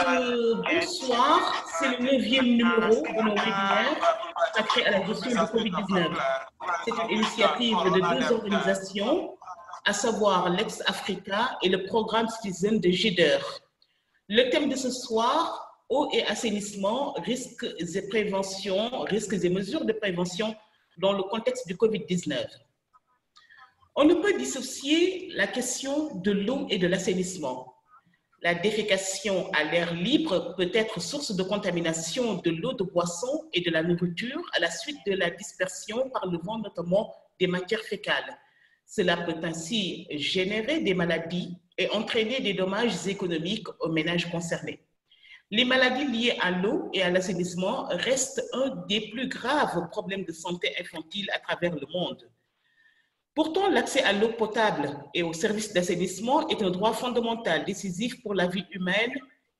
Bonsoir, c'est le 9e numéro de nos webinaires consacré à la gestion du Covid-19. C'est une initiative de deux organisations, à savoir l'Ex-Africa et le programme Citizen de GEDER. Le thème de ce soir, eau et assainissement, risques et prévention, risques et mesures de prévention dans le contexte du Covid-19. On ne peut dissocier la question de l'eau et de l'assainissement. La défécation à l'air libre peut être source de contamination de l'eau de boisson et de la nourriture à la suite de la dispersion par le vent, notamment des matières fécales. Cela peut ainsi générer des maladies et entraîner des dommages économiques aux ménages concernés. Les maladies liées à l'eau et à l'assainissement restent un des plus graves problèmes de santé infantile à travers le monde. Pourtant, l'accès à l'eau potable et aux services d'assainissement est un droit fondamental décisif pour la vie humaine,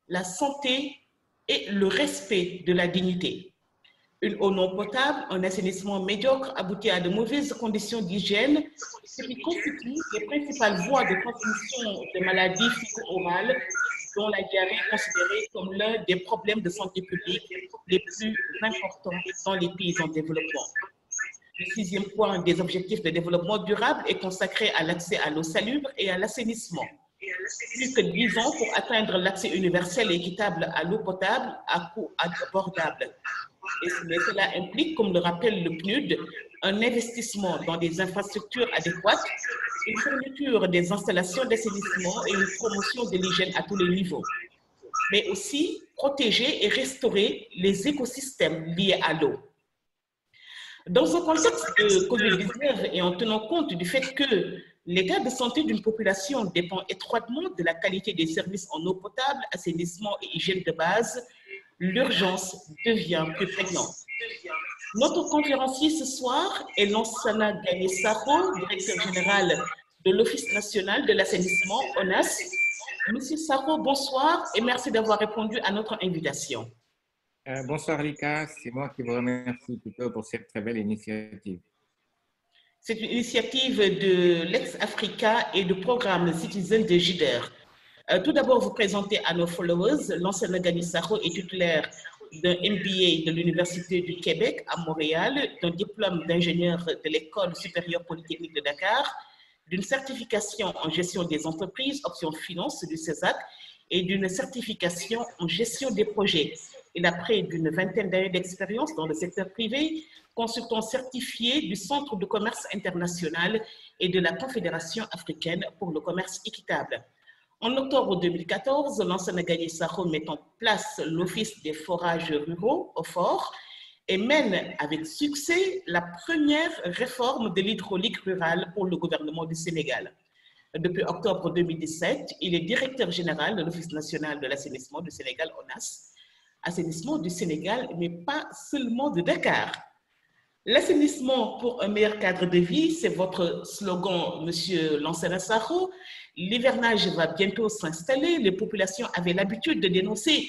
la santé et le respect de la dignité. Une eau non potable, un assainissement médiocre aboutit à de mauvaises conditions d'hygiène, ce qui constitue les principales voies de transmission de maladies féco-orales, dont la diarrhée est considérée comme l'un des problèmes de santé publique les plus importants dans les pays en développement. Le 6e point des objectifs de développement durable est consacré à l'accès à l'eau salubre et à l'assainissement. Plus que 10 ans pour atteindre l'accès universel et équitable à l'eau potable à coût abordable. Mais cela implique, comme le rappelle le PNUD, un investissement dans des infrastructures adéquates, une fourniture des installations d'assainissement et une promotion de l'hygiène à tous les niveaux. Mais aussi protéger et restaurer les écosystèmes liés à l'eau. Dans un contexte de Covid-19 et en tenant compte du fait que l'état de santé d'une population dépend étroitement de la qualité des services en eau potable, assainissement et hygiène de base, l'urgence devient plus prégnante. Notre conférencier ce soir est Lansana Gagné-Sakho, directeur général de l'Office national de l'assainissement, ONAS. Monsieur Sakho, bonsoir et merci d'avoir répondu à notre invitation. Bonsoir Lika, c'est moi qui vous remercie plutôt pour cette très belle initiative. C'est une initiative de l'Ex-Africa et du programme Citizen de GEDER. Tout d'abord, vous présentez à nos followers, Lansana Gagné-Sakho est titulaire d'un MBA de l'Université du Québec à Montréal, d'un diplôme d'ingénieur de l'École supérieure polytechnique de Dakar, d'une certification en gestion des entreprises, option finance du CESAC, et d'une certification en gestion des projets. Il a près d'une vingtaine d'années d'expérience dans le secteur privé, consultant certifié du Centre de commerce international et de la Confédération africaine pour le commerce équitable. En octobre 2014, Lansana Gagné-Sakho met en place l'Office des forages ruraux, OFOR, et mène avec succès la première réforme de l'hydraulique rurale pour le gouvernement du Sénégal. Depuis octobre 2017, il est directeur général de l'Office national de l'assainissement du Sénégal, ONAS, assainissement du Sénégal, mais pas seulement de Dakar. L'assainissement pour un meilleur cadre de vie, c'est votre slogan, Monsieur Lansana Sakho. L'hivernage va bientôt s'installer. Les populations avaient l'habitude de dénoncer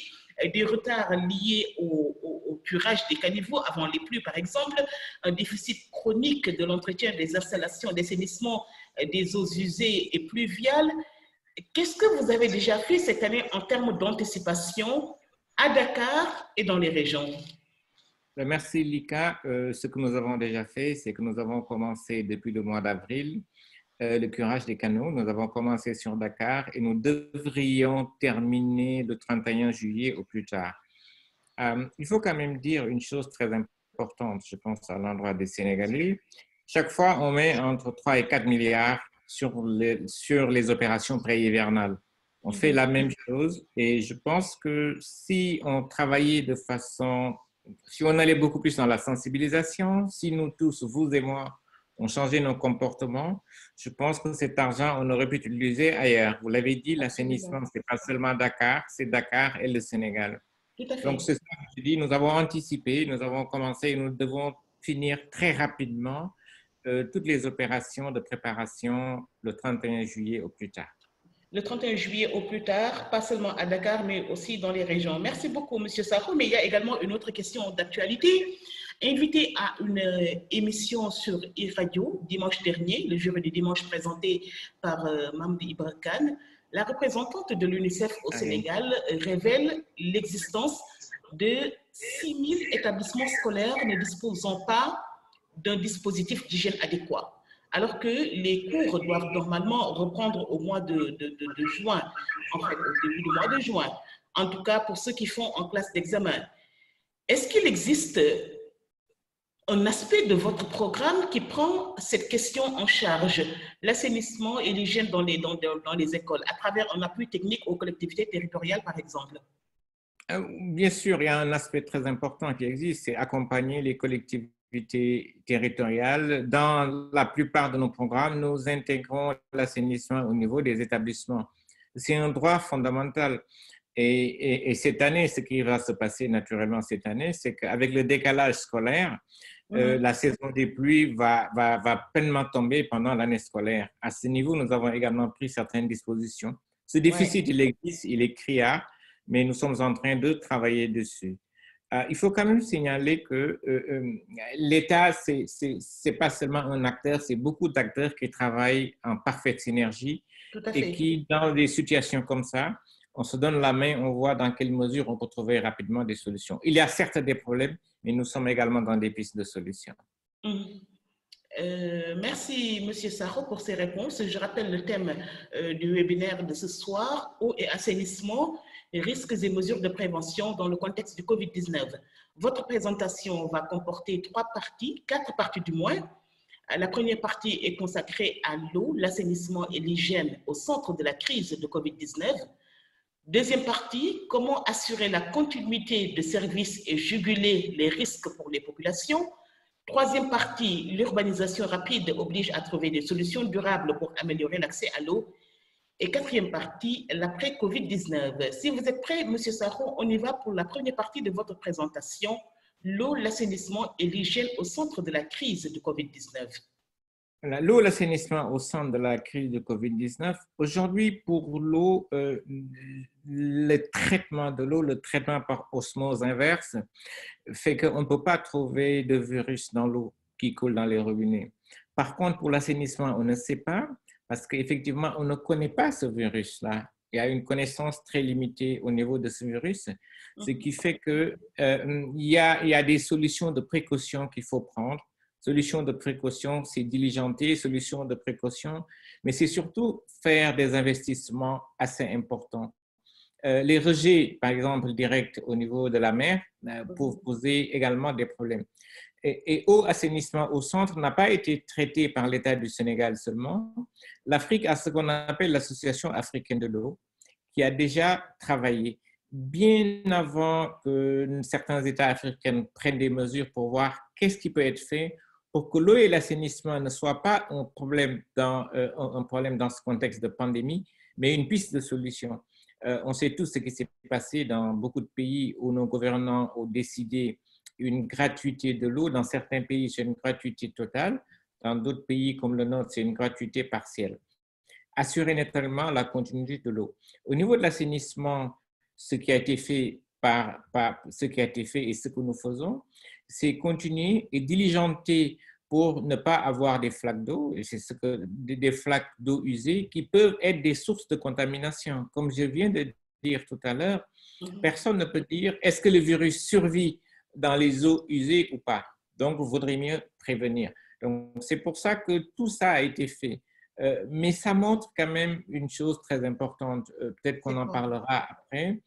des retards liés au curage des caniveaux avant les pluies, par exemple, un déficit chronique de l'entretien des installations d'assainissement des eaux usées et pluviales. Qu'est-ce que vous avez déjà fait cette année en termes d'anticipation à Dakar et dans les régions? Merci Lika. Ce que nous avons déjà fait, c'est que nous avons commencé depuis le mois d'avril le curage des canaux. Nous avons commencé sur Dakar et nous devrions terminer le 31 juillet au plus tard. Il faut quand même dire une chose très importante, je pense, à l'endroit des Sénégalais. Chaque fois, on met entre 3 et 4 milliards sur les opérations pré-hivernales. On fait la même chose et je pense que si on travaillait de façon, si on allait beaucoup plus dans la sensibilisation, si nous tous, vous et moi, on changeait nos comportements, je pense que cet argent, on aurait pu l'utiliser ailleurs. Vous l'avez dit, l'assainissement, ce n'est pas seulement Dakar, c'est Dakar et le Sénégal. Tout à fait. Donc, c'est ça que je dis, nous avons anticipé, nous avons commencé et nous devons finir très rapidement toutes les opérations de préparation le 31 juillet au plus tard. Le 31 juillet au plus tard, pas seulement à Dakar, mais aussi dans les régions. Merci beaucoup, M. Sakho. Mais il y a également une autre question d'actualité. Invité à une émission sur e-radio dimanche dernier, le jury du dimanche présenté par Mamdi Ibrakan, La représentante de l'UNICEF au Sénégal révèle l'existence de 6 000 établissements scolaires ne disposant pas d'un dispositif d'hygiène adéquat, alors que les cours doivent normalement reprendre au mois de juin, en fait, au début du mois de juin, en tout cas pour ceux qui font en classe d'examen. Est-ce qu'il existe un aspect de votre programme qui prend cette question en charge, l'assainissement et l'hygiène dans les écoles, à travers un appui technique aux collectivités territoriales, par exemple? Bien sûr, il y a un aspect très important qui existe, c'est accompagner les collectivités territoriales. Dans la plupart de nos programmes, nous intégrons l'assainissement au niveau des établissements. C'est un droit fondamental. Et cette année, ce qui va se passer naturellement cette année, c'est qu'avec le décalage scolaire, la saison des pluies va pleinement tomber pendant l'année scolaire. À ce niveau, nous avons également pris certaines dispositions. Ce déficit, il existe, il est criard, mais nous sommes en train de travailler dessus. Il faut quand même signaler que l'État, c'est pas seulement un acteur, c'est beaucoup d'acteurs qui travaillent en parfaite synergie et qui, dans des situations comme ça, on se donne la main, on voit dans quelle mesure on peut trouver rapidement des solutions. Il y a certes des problèmes, mais nous sommes également dans des pistes de solutions. Merci, M. Sarro, pour ces réponses. Je rappelle le thème du webinaire de ce soir, eau et assainissement, risques et mesures de prévention dans le contexte du Covid-19. Votre présentation va comporter 4 parties du moins. La première partie est consacrée à l'eau, l'assainissement et l'hygiène au centre de la crise de Covid-19. Deuxième partie, comment assurer la continuité de services et juguler les risques pour les populations. Troisième partie, l'urbanisation rapide oblige à trouver des solutions durables pour améliorer l'accès à l'eau. Et quatrième partie, l'après-Covid-19. Si vous êtes prêt, M. Sarro, on y va pour la première partie de votre présentation, l'eau, l'assainissement et l'hygiène au centre de la crise du Covid-19. L'eau, l'assainissement au centre de la crise de Covid-19. Aujourd'hui, pour l'eau, le traitement de l'eau, le traitement par osmose inverse, fait qu'on ne peut pas trouver de virus dans l'eau qui coule dans les robinets. Par contre, pour l'assainissement, on ne sait pas, parce qu'effectivement, on ne connaît pas ce virus-là. Il y a une connaissance très limitée au niveau de ce virus, ce qui fait qu'il y a des solutions de précaution qu'il faut prendre. Solution de précaution, c'est diligenter, solution de précaution, mais c'est surtout faire des investissements assez importants. Les rejets, par exemple, directs au niveau de la mer, peuvent poser également des problèmes. Et eau, assainissement au centre n'a pas été traité par l'État du Sénégal seulement. L'Afrique a ce qu'on appelle l'Association africaine de l'eau, qui a déjà travaillé bien avant que certains États africains prennent des mesures pour voir qu'est-ce qui peut être fait pour que l'eau et l'assainissement ne soient pas un problème dans ce contexte de pandémie, mais une piste de solution. On sait tous ce qui s'est passé dans beaucoup de pays où nos gouvernants ont décidé une gratuité de l'eau. Dans certains pays, c'est une gratuité totale. Dans d'autres pays comme le nôtre, c'est une gratuité partielle. Assurer naturellement la continuité de l'eau. Au niveau de l'assainissement, ce qui a été fait et ce que nous faisons, c'est continuer et diligenter pour ne pas avoir des flaques d'eau, et c'est des flaques d'eau usées qui peuvent être des sources de contamination. Comme je viens de dire tout à l'heure, personne ne peut dire est-ce que le virus survit dans les eaux usées ou pas. Donc, il vaudrait mieux prévenir. Donc, c'est pour ça que tout ça a été fait. Mais ça montre quand même une chose très importante, peut-être qu'on en parlera après.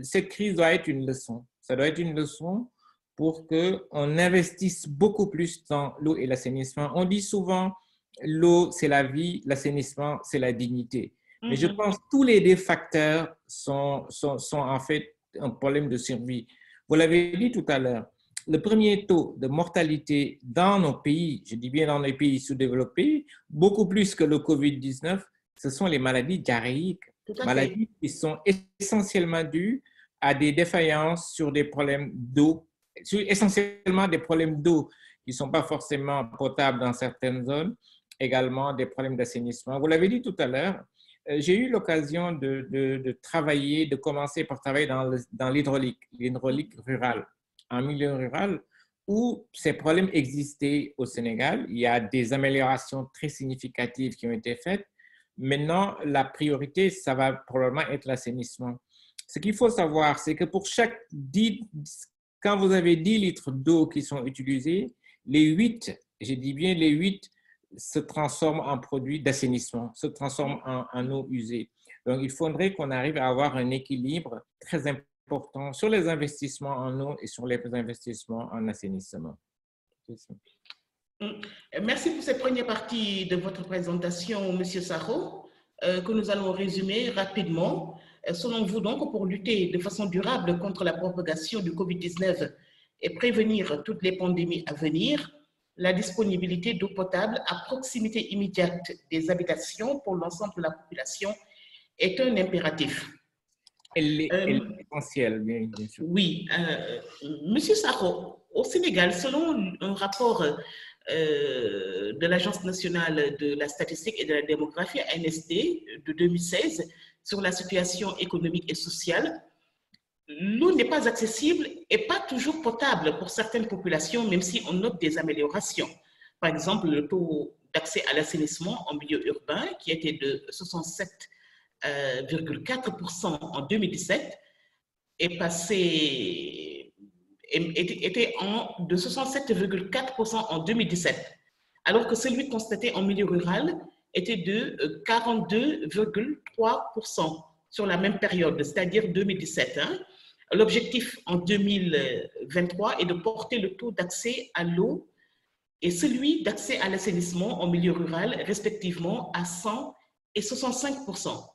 Cette crise doit être une leçon. Ça doit être une leçon pour qu'on investisse beaucoup plus dans l'eau et l'assainissement. On dit souvent, l'eau, c'est la vie, l'assainissement, c'est la dignité. Mais je pense que tous les deux facteurs sont en fait un problème de survie. Vous l'avez dit tout à l'heure, le premier taux de mortalité dans nos pays, je dis bien dans les pays sous-développés, beaucoup plus que le COVID-19, ce sont les maladies diarrhéiques. Maladies qui sont essentiellement dues à des défaillances sur des problèmes d'eau, essentiellement des problèmes d'eau qui ne sont pas forcément potables dans certaines zones, également des problèmes d'assainissement. Vous l'avez dit tout à l'heure, j'ai eu l'occasion de commencer par travailler dans l'hydraulique rurale, en milieu rural, où ces problèmes existaient au Sénégal. Il y a des améliorations très significatives qui ont été faites, Maintenant, la priorité, ça va probablement être l'assainissement. Ce qu'il faut savoir, c'est que pour chaque 10, quand vous avez 10 litres d'eau qui sont utilisés, les 8, je dis bien les 8, se transforment en produits d'assainissement, se transforment en eau usée. Donc, il faudrait qu'on arrive à avoir un équilibre très important sur les investissements en eau et sur les investissements en assainissement. Merci pour cette première partie de votre présentation, Monsieur Sarro, que nous allons résumer rapidement. Selon vous, donc, pour lutter de façon durable contre la propagation du COVID-19 et prévenir toutes les pandémies à venir, la disponibilité d'eau potable à proximité immédiate des habitations pour l'ensemble de la population est un impératif. Elle est essentielle, bien sûr. Oui. Monsieur Sarro, au Sénégal, selon un rapport de l'Agence nationale de la statistique et de la démographie, ANSD, de 2016, sur la situation économique et sociale, l'eau n'est pas accessible et pas toujours potable pour certaines populations, même si on note des améliorations. Par exemple, le taux d'accès à l'assainissement en milieu urbain, qui était de 67,4% en 2017, est passé, était de 67,4% en 2017, alors que celui constaté en milieu rural était de 42,3% sur la même période, c'est-à-dire 2017. L'objectif en 2023 est de porter le taux d'accès à l'eau et celui d'accès à l'assainissement en milieu rural, respectivement, à 100 et 65%.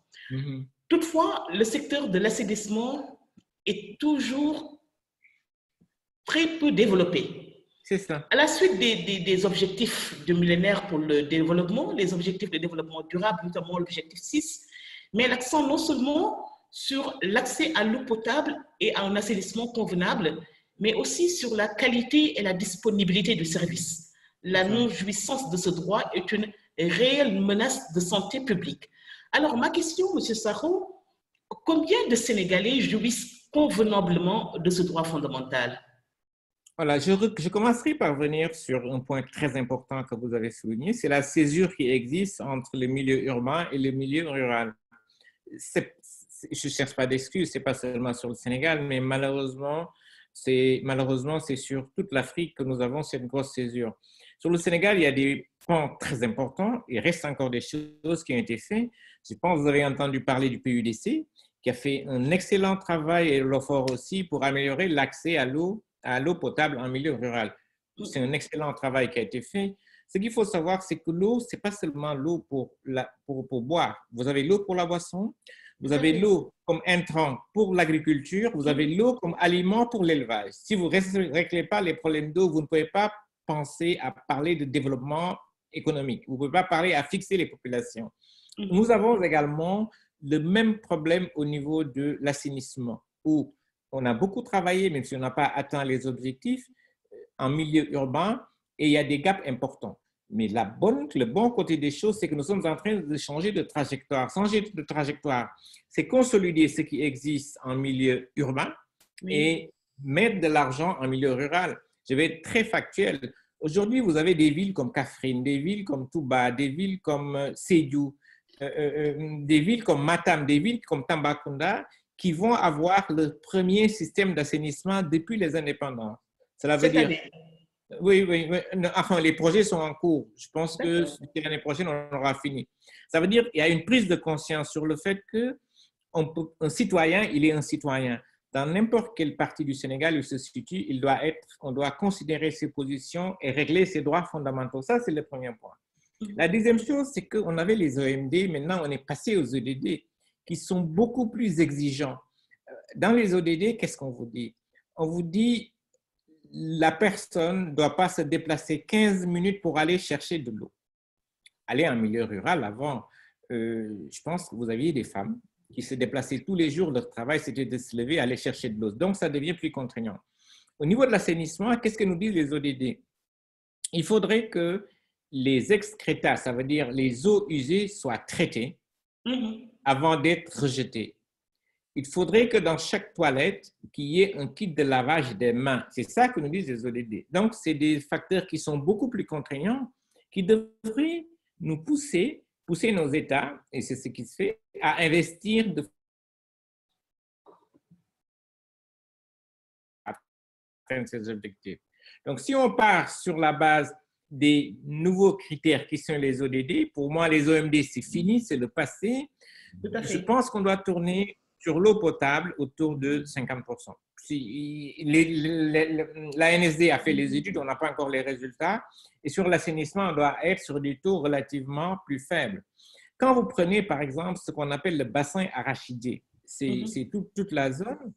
Toutefois, le secteur de l'assainissement est toujours très peu développé. C'est ça. À la suite des objectifs du millénaire pour le développement, les objectifs de développement durable, notamment l'objectif 6, met l'accent non seulement sur l'accès à l'eau potable et à un assainissement convenable, mais aussi sur la qualité et la disponibilité du service. La non-jouissance de ce droit est une réelle menace de santé publique. Alors, ma question, M. Sarro, combien de Sénégalais jouissent convenablement de ce droit fondamental? Voilà, je commencerai par revenir sur un point très important que vous avez souligné, c'est la césure qui existe entre le milieu urbain et le milieu rural. Je ne cherche pas d'excuses, ce n'est pas seulement sur le Sénégal, mais malheureusement, c'est sur toute l'Afrique que nous avons cette grosse césure. Sur le Sénégal, il y a des points très importants, il reste encore des choses qui ont été faites. Je pense que vous avez entendu parler du PUDC, qui a fait un excellent travail, et l'OFOR aussi, pour améliorer l'accès à l'eau potable en milieu rural. C'est un excellent travail qui a été fait. Ce qu'il faut savoir, c'est que l'eau, ce n'est pas seulement l'eau pour boire. Vous avez l'eau pour la boisson, vous avez l'eau comme intrant pour l'agriculture, vous avez l'eau comme aliment pour l'élevage. Si vous ne réglez pas les problèmes d'eau, vous ne pouvez pas penser à parler de développement économique. Vous ne pouvez pas parler à fixer les populations. Nous avons également le même problème au niveau de l'assainissement, où on a beaucoup travaillé, même si on n'a pas atteint les objectifs en milieu urbain, et il y a des gaps importants. Mais le bon côté des choses, c'est que nous sommes en train de changer de trajectoire. Changer de trajectoire, c'est consolider ce qui existe en milieu urbain et mettre de l'argent en milieu rural. Je vais être très factuel. Aujourd'hui, vous avez des villes comme Kaffrine, des villes comme Touba, des villes comme Sédhiou, des villes comme Matam, des villes comme Tambacounda, qui vont avoir le premier système d'assainissement depuis les indépendances. Cela veut dire… Oui. Enfin, les projets sont en cours. Je pense que l'année prochaine, on aura fini. Ça veut dire qu'il y a une prise de conscience sur le fait qu'un citoyen, il est un citoyen. Dans n'importe quelle partie du Sénégal où il se situe, on doit considérer ses positions et régler ses droits fondamentaux. Ça, c'est le premier point. La deuxième chose, c'est qu'on avait les OMD, maintenant on est passé aux ODD, qui sont beaucoup plus exigeants. Dans les ODD, qu'est-ce qu'on vous dit? On vous dit la personne ne doit pas se déplacer 15 minutes pour aller chercher de l'eau. Aller en milieu rural, avant, je pense que vous aviez des femmes qui se déplaçaient tous les jours, leur travail, c'était de se lever et aller chercher de l'eau. Donc, ça devient plus contraignant. Au niveau de l'assainissement, qu'est-ce que nous disent les ODD? Il faudrait que les excrétas, ça veut dire les eaux usées, soient traitées avant d'être rejetées. Il faudrait que dans chaque toilette, qu'il y ait un kit de lavage des mains. C'est ça que nous disent les ODD. Donc, c'est des facteurs qui sont beaucoup plus contraignants, qui devraient nous pousser pousser nos États, et c'est ce qui se fait, à investir de atteindre ces objectifs. Donc, si on part sur la base des nouveaux critères qui sont les ODD, pour moi, les OMD, c'est fini, c'est le passé. Je pense qu'on doit tourner sur l'eau potable autour de 50%. Si la NSD a fait les études, on n'a pas encore les résultats. Et sur l'assainissement, on doit être sur des taux relativement plus faibles. Quand vous prenez, par exemple, ce qu'on appelle le bassin arachidier, c'est toute la zone,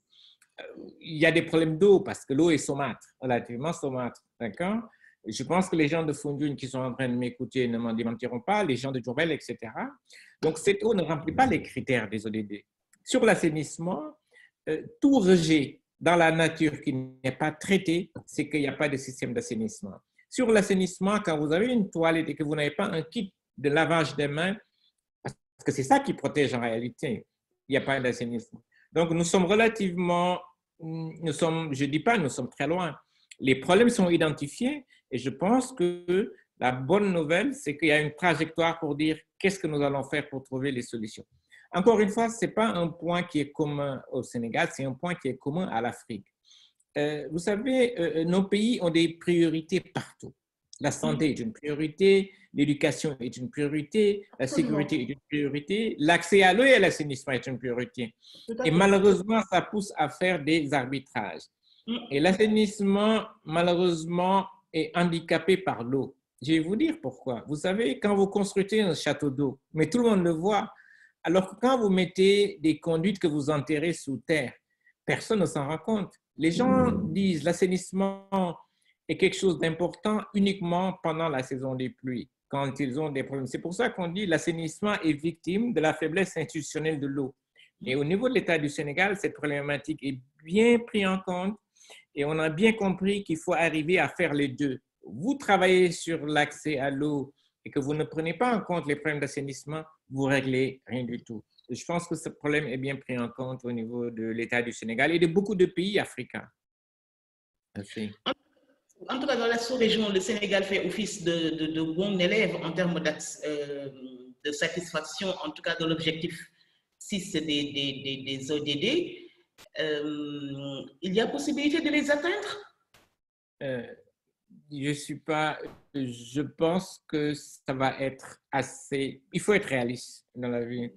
il y a des problèmes d'eau parce que l'eau est saumâtre, relativement saumâtre, d'accord? Je pense que les gens de Foundiougne qui sont en train de m'écouter ne m'en démentiront pas, les gens de Diourbel, etc. Donc, cette eau ne remplit pas les critères des ODD. Sur l'assainissement, tout rejet dans la nature qui n'est pas traité, c'est qu'il n'y a pas de système d'assainissement. Sur l'assainissement, quand vous avez une toilette et que vous n'avez pas un kit de lavage des mains, parce que c'est ça qui protège en réalité, il n'y a pas d'assainissement. Donc, nous sommes relativement, je ne dis pas, nous sommes très loin. Les problèmes sont identifiés et je pense que la bonne nouvelle, c'est qu'il y a une trajectoire pour dire qu'est-ce que nous allons faire pour trouver les solutions. Encore une fois, ce n'est pas un point qui est commun au Sénégal, c'est un point qui est commun à l'Afrique. Vous savez, nos pays ont des priorités partout. La santé est une priorité, l'éducation est une priorité, la sécurité est une priorité, l'accès à l'eau et à l'assainissement est une priorité. Et malheureusement, ça pousse à faire des arbitrages. Et l'assainissement, malheureusement, est handicapé par l'eau. Je vais vous dire pourquoi. Vous savez, quand vous construisez un château d'eau, mais tout le monde le voit, alors que quand vous mettez des conduites que vous enterrez sous terre, personne ne s'en rend compte. Les gens disent l'assainissement est quelque chose d'important uniquement pendant la saison des pluies, quand ils ont des problèmes. C'est pour ça qu'on dit l'assainissement est victime de la faiblesse institutionnelle de l'eau. Et au niveau de l'État du Sénégal, cette problématique est bien prise en compte et on a bien compris qu'il faut arriver à faire les deux. Vous travaillez sur l'accès à l'eau et que vous ne prenez pas en compte les problèmes d'assainissement, vous réglez rien du tout. Je pense que ce problème est bien pris en compte au niveau de l'État du Sénégal et de beaucoup de pays africains. Merci. En tout cas, dans la sous-région, le Sénégal fait office de bon élève en termes de satisfaction, en tout cas de l'objectif 6 des ODD. Il y a possibilité de les atteindre? Je pense que ça va être assez... Il faut être réaliste dans la vie.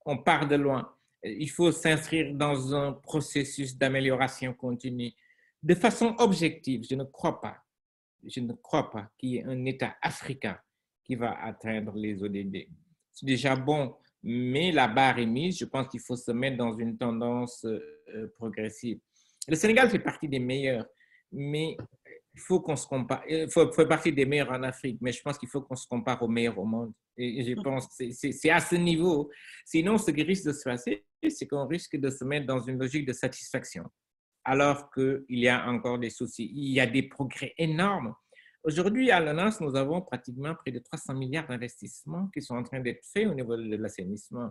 On part de loin. Il faut s'inscrire dans un processus d'amélioration continue. De façon objective, je ne crois pas qu'il y ait un État africain qui va atteindre les ODD. C'est déjà bon, mais la barre est mise. Je pense qu'il faut se mettre dans une tendance progressive. Le Sénégal fait partie des meilleurs, mais il faut qu'on se compare. Il faut partie des meilleurs en Afrique, mais je pense qu'il faut qu'on se compare aux meilleurs au monde. Et je pense que c'est à ce niveau. Sinon, ce qui risque de se passer, c'est qu'on risque de se mettre dans une logique de satisfaction, alors qu'il y a encore des soucis. Il y a des progrès énormes. Aujourd'hui, à l'ONAS, nous avons pratiquement près de 300 milliards d'investissements qui sont en train d'être faits au niveau de l'assainissement.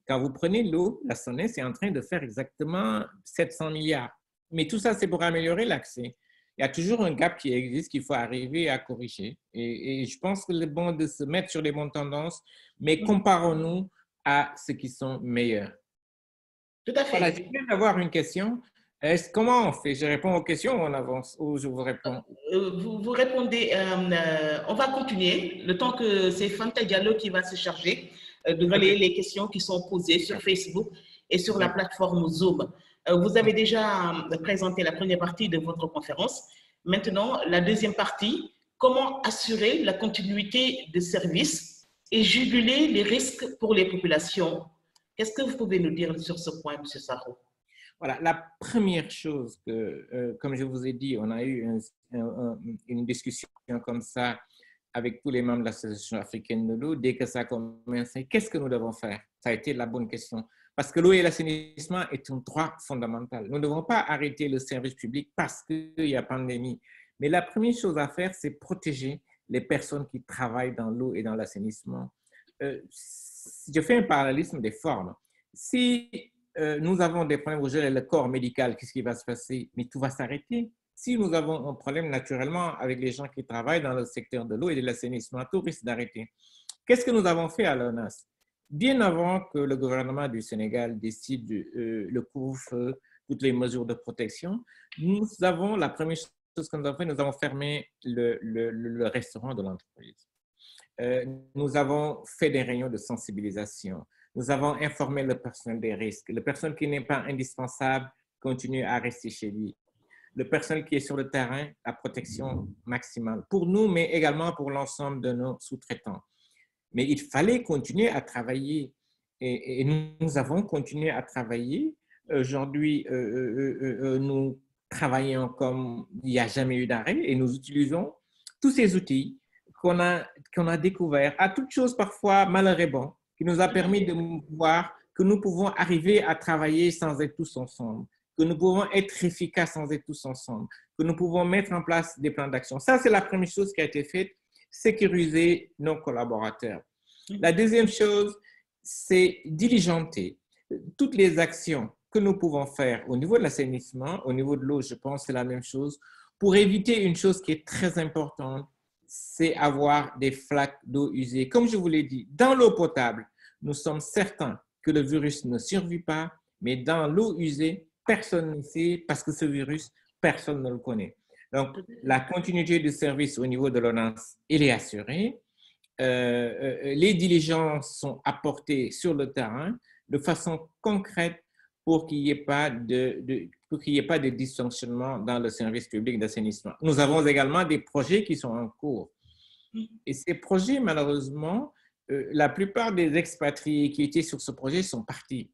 Quand vous prenez l'eau, la SONES est en train de faire exactement 700 milliards. Mais tout ça, c'est pour améliorer l'accès. Il y a toujours un gap qui existe qu'il faut arriver à corriger. Et je pense que c'est bon de se mettre sur les bonnes tendances, mais comparons-nous à ceux qui sont meilleurs. Tout à fait. Voilà, je viens d'avoir une question. Comment on fait? Je réponds aux questions ou on avance? Ou je vous réponds? Vous répondez, on va continuer, le temps que c'est Fanta Diallo qui va se charger de relayer les questions qui sont posées sur Facebook et sur la plateforme Zoom. Vous avez déjà présenté la première partie de votre conférence. Maintenant, la deuxième partie, comment assurer la continuité de service et juguler les risques pour les populations. Qu'est-ce que vous pouvez nous dire sur ce point, M. Sarro? Voilà, la première chose que, comme je vous ai dit, on a eu une discussion comme ça avec tous les membres de l'Association africaine de l'eau. Dès que ça a commencé, qu'est-ce que nous devons faire? Ça a été la bonne question. Parce que l'eau et l'assainissement est un droit fondamental. Nous ne devons pas arrêter le service public parce qu'il y a pandémie. Mais la première chose à faire, c'est protéger les personnes qui travaillent dans l'eau et dans l'assainissement. Je fais un parallélisme des formes. Si nous avons des problèmes au gérer le corps médical, qu'est-ce qui va se passer? Mais tout va s'arrêter. Si nous avons un problème naturellement avec les gens qui travaillent dans le secteur de l'eau et de l'assainissement, tout risque d'arrêter. Qu'est-ce que nous avons fait à l'ONAS? Bien avant que le gouvernement du Sénégal décide le couvre-feu, toutes les mesures de protection, la première chose que nous avons fait, nous avons fermé le restaurant de l'entreprise. Nous avons fait des réunions de sensibilisation. Nous avons informé le personnel des risques. Le personnel qui n'est pas indispensable continue à rester chez lui. Le personnel qui est sur le terrain, la protection maximale pour nous, mais également pour l'ensemble de nos sous-traitants. Mais il fallait continuer à travailler et nous avons continué à travailler. Aujourd'hui, nous travaillons comme il n'y a jamais eu d'arrêt et nous utilisons tous ces outils qu'on a découverts, à toute chose parfois malheur et bon, qui nous a permis de voir que nous pouvons arriver à travailler sans être tous ensemble, que nous pouvons être efficaces sans être tous ensemble, que nous pouvons mettre en place des plans d'action. Ça, c'est la première chose qui a été faite, sécuriser nos collaborateurs. La deuxième chose, c'est diligenter toutes les actions que nous pouvons faire au niveau de l'assainissement, au niveau de l'eau, je pense que c'est la même chose, pour éviter une chose qui est très importante, c'est avoir des flaques d'eau usée. Comme je vous l'ai dit, dans l'eau potable, nous sommes certains que le virus ne survit pas, mais dans l'eau usée, personne ne sait parce que ce virus, personne ne le connaît. Donc, la continuité du service au niveau de l'ONAS, elle est assurée. Les diligences sont apportées sur le terrain de façon concrète pour qu'il n'y ait pas de dysfonctionnement dans le service public d'assainissement. Nous avons également des projets qui sont en cours. Et ces projets, malheureusement, la plupart des expatriés qui étaient sur ce projet sont partis.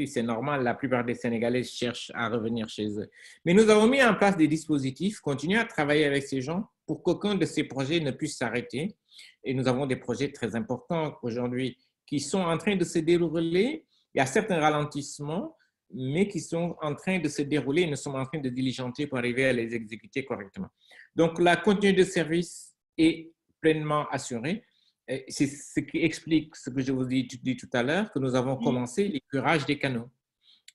C'est normal, la plupart des Sénégalais cherchent à revenir chez eux. Mais nous avons mis en place des dispositifs, continuer à travailler avec ces gens pour qu'aucun de ces projets ne puisse s'arrêter. Et nous avons des projets très importants aujourd'hui qui sont en train de se dérouler. Il y a certains ralentissements, mais qui sont en train de se dérouler et nous sommes en train de diligenter pour arriver à les exécuter correctement. Donc, la continuité de service est pleinement assurée. C'est ce qui explique ce que je vous ai dit tout à l'heure, que nous avons commencé les curages des canaux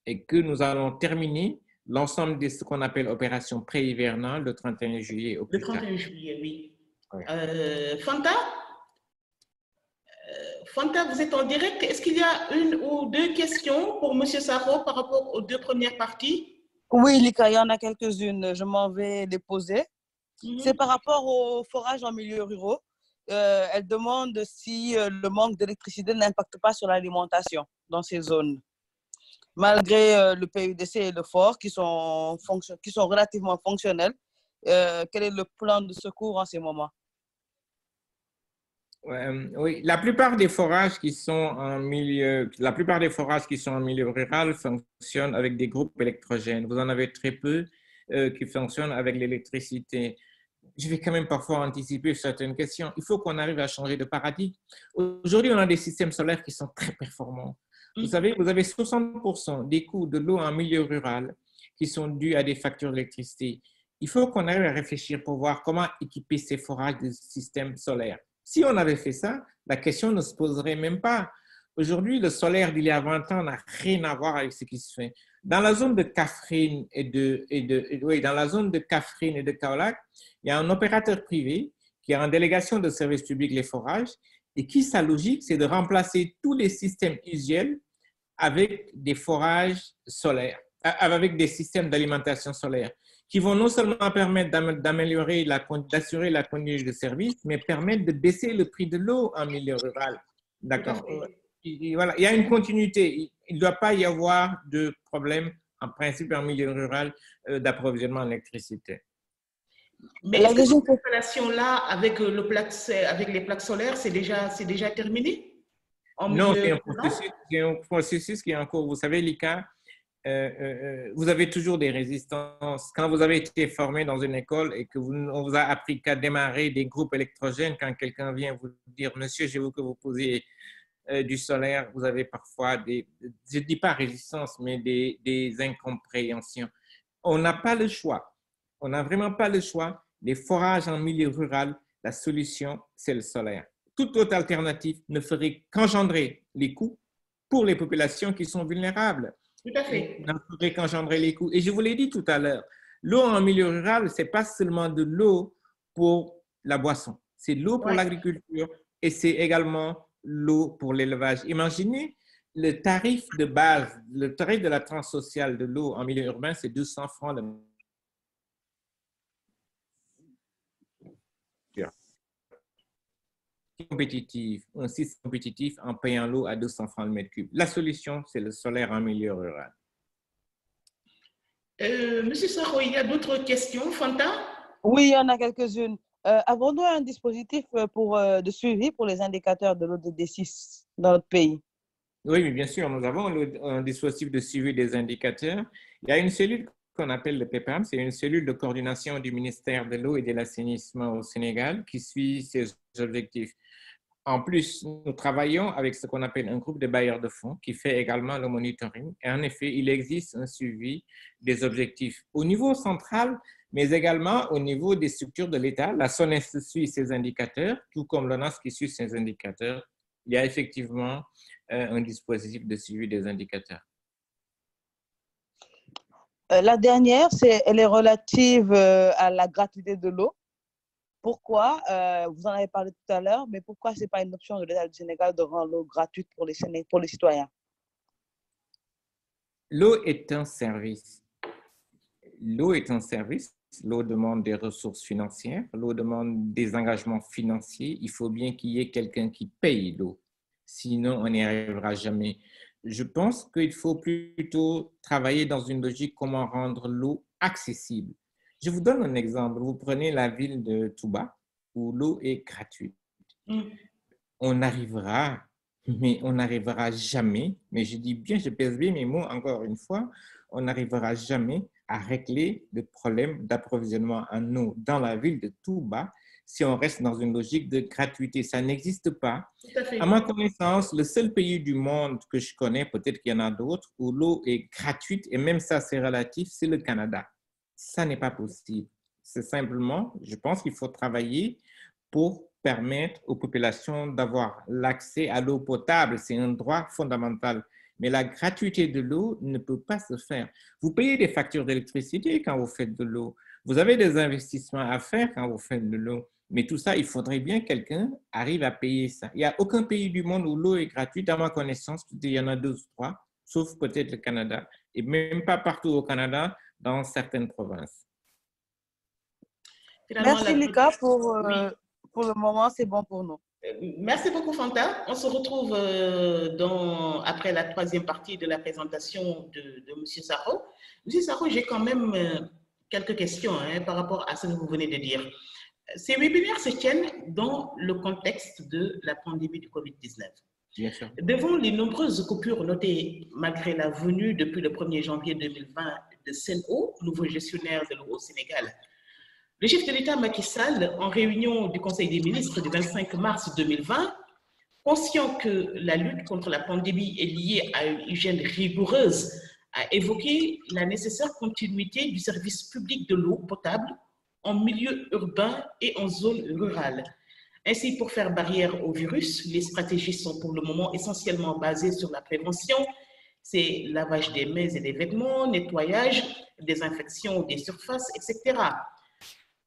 et que nous allons terminer l'ensemble de ce qu'on appelle opération pré-hivernale le 31 juillet. Le 31 juillet, oui. Fanta, vous êtes en direct. Est-ce qu'il y a une ou deux questions pour M. Sarro par rapport aux deux premières parties? Oui, Lika, il y en a quelques-unes. Je m'en vais les poser. C'est par rapport au forage en milieu rural. Elle demande si le manque d'électricité n'impacte pas sur l'alimentation dans ces zones. Malgré le PUDC et le FOR qui sont relativement fonctionnels, quel est le plan de secours en ces moments? Oui, la plupart des forages qui sont en milieu rural fonctionnent avec des groupes électrogènes. Vous en avez très peu qui fonctionnent avec l'électricité. Je vais quand même parfois anticiper certaines questions. Il faut qu'on arrive à changer de paradigme. Aujourd'hui, on a des systèmes solaires qui sont très performants. Vous savez, vous avez 60% des coûts de l'eau en milieu rural qui sont dus à des factures d'électricité. Il faut qu'on arrive à réfléchir pour voir comment équiper ces forages de systèmes solaires. Si on avait fait ça, la question ne se poserait même pas. Aujourd'hui, le solaire d'il y a 20 ans n'a rien à voir avec ce qui se fait. Dans la zone de Kaffrine et de Kaolack, il y a un opérateur privé qui est en délégation de service public les forages et qui, sa logique, c'est de remplacer tous les systèmes usuels avec des forages solaires, avec des systèmes d'alimentation solaire qui vont non seulement permettre d'assurer la continuité de service, mais permettre de baisser le prix de l'eau en milieu rural. D'accord. Voilà, il y a une continuité. Il ne doit pas y avoir de problème, en principe, en milieu rural, d'approvisionnement en électricité. Mais est-ce que cette installation-là, avec les plaques solaires, c'est déjà terminé? Non, c'est un processus qui est en cours. Vous savez, Lika, vous avez toujours des résistances. Quand vous avez été formé dans une école et que on vous a appris qu'à démarrer des groupes électrogènes, quand quelqu'un vient vous dire « Monsieur, je veux que vous posiez du solaire », vous avez parfois je ne dis pas résistance, mais des incompréhensions. On n'a pas le choix. On n'a vraiment pas le choix. Les forages en milieu rural, la solution, c'est le solaire. Toute autre alternative ne ferait qu'engendrer les coûts pour les populations qui sont vulnérables. Tout à fait. Ne ferait qu'engendrer les coûts. Et je vous l'ai dit tout à l'heure, l'eau en milieu rural, ce n'est pas seulement de l'eau pour la boisson. C'est de l'eau pour l'agriculture et c'est également l'eau pour l'élevage. Imaginez le tarif de base, le tarif de la tranche sociale de l'eau en milieu urbain, c'est 200 francs le compétitif, un système compétitif en payant l'eau à 200 francs le mètre cube. La solution, c'est le solaire en milieu rural. Monsieur Sarro, il y a d'autres questions, Fanta? Oui, il y en a quelques-unes. Avons-nous un dispositif de suivi pour les indicateurs de l'eau de D6 dans notre pays? Oui, mais bien sûr, nous avons un dispositif de suivi des indicateurs. Il y a une cellule qu'on appelle le PEPAM, c'est une cellule de coordination du ministère de l'eau et de l'assainissement au Sénégal qui suit ces objectifs. En plus, nous travaillons avec ce qu'on appelle un groupe de bailleurs de fonds qui fait également le monitoring. Et en effet, il existe un suivi des objectifs au niveau central, mais également au niveau des structures de l'État. La SONES suit ces indicateurs, tout comme l'ONAS qui suit ces indicateurs. Il y a effectivement un dispositif de suivi des indicateurs. La dernière, elle est relative à la gratuité de l'eau. Pourquoi, vous en avez parlé tout à l'heure, mais pourquoi ce n'est pas une option de l'État du Sénégal de rendre l'eau gratuite pour les citoyens? L'eau est un service. L'eau est un service. L'eau demande des ressources financières. L'eau demande des engagements financiers. Il faut bien qu'il y ait quelqu'un qui paye l'eau. Sinon, on n'y arrivera jamais. Je pense qu'il faut plutôt travailler dans une logique comment rendre l'eau accessible. Je vous donne un exemple. Vous prenez la ville de Touba, où l'eau est gratuite. On arrivera, mais on n'arrivera jamais, mais je dis bien, je pèse bien mes mots encore une fois, on n'arrivera jamais à régler le problème d'approvisionnement en eau dans la ville de Touba si on reste dans une logique de gratuité. Ça n'existe pas. À ma connaissance, le seul pays du monde que je connais, peut-être qu'il y en a d'autres, où l'eau est gratuite, et même ça c'est relatif, c'est le Canada. Ça n'est pas possible. C'est simplement, je pense qu'il faut travailler pour permettre aux populations d'avoir l'accès à l'eau potable. C'est un droit fondamental. Mais la gratuité de l'eau ne peut pas se faire. Vous payez des factures d'électricité quand vous faites de l'eau. Vous avez des investissements à faire quand vous faites de l'eau. Mais tout ça, il faudrait bien que quelqu'un arrive à payer ça. Il n'y a aucun pays du monde où l'eau est gratuite. À ma connaissance, il y en a 2 ou 3, sauf peut-être le Canada. Et même pas partout au Canada, dans certaines provinces. Merci Lika, pour le moment, c'est bon pour nous. Merci beaucoup Fanta. On se retrouve après la 3e partie de la présentation de M. Sarro. M. Sarro, j'ai quand même quelques questions par rapport à ce que vous venez de dire. Ces webinaires se tiennent dans le contexte de la pandémie du Covid-19. Bien sûr. Devant les nombreuses coupures notées malgré la venue depuis le 1er janvier 2020 de Sen'Eau, nouveau gestionnaire de l'eau au Sénégal, le chef de l'État Macky Sall, en réunion du Conseil des ministres du 25 mars 2020, conscient que la lutte contre la pandémie est liée à une hygiène rigoureuse, a évoqué la nécessaire continuité du service public de l'eau potable en milieu urbain et en zone rurale. Ainsi, pour faire barrière au virus, les stratégies sont pour le moment essentiellement basées sur la prévention. C'est lavage des mains et des vêtements, nettoyage, désinfection des surfaces, etc.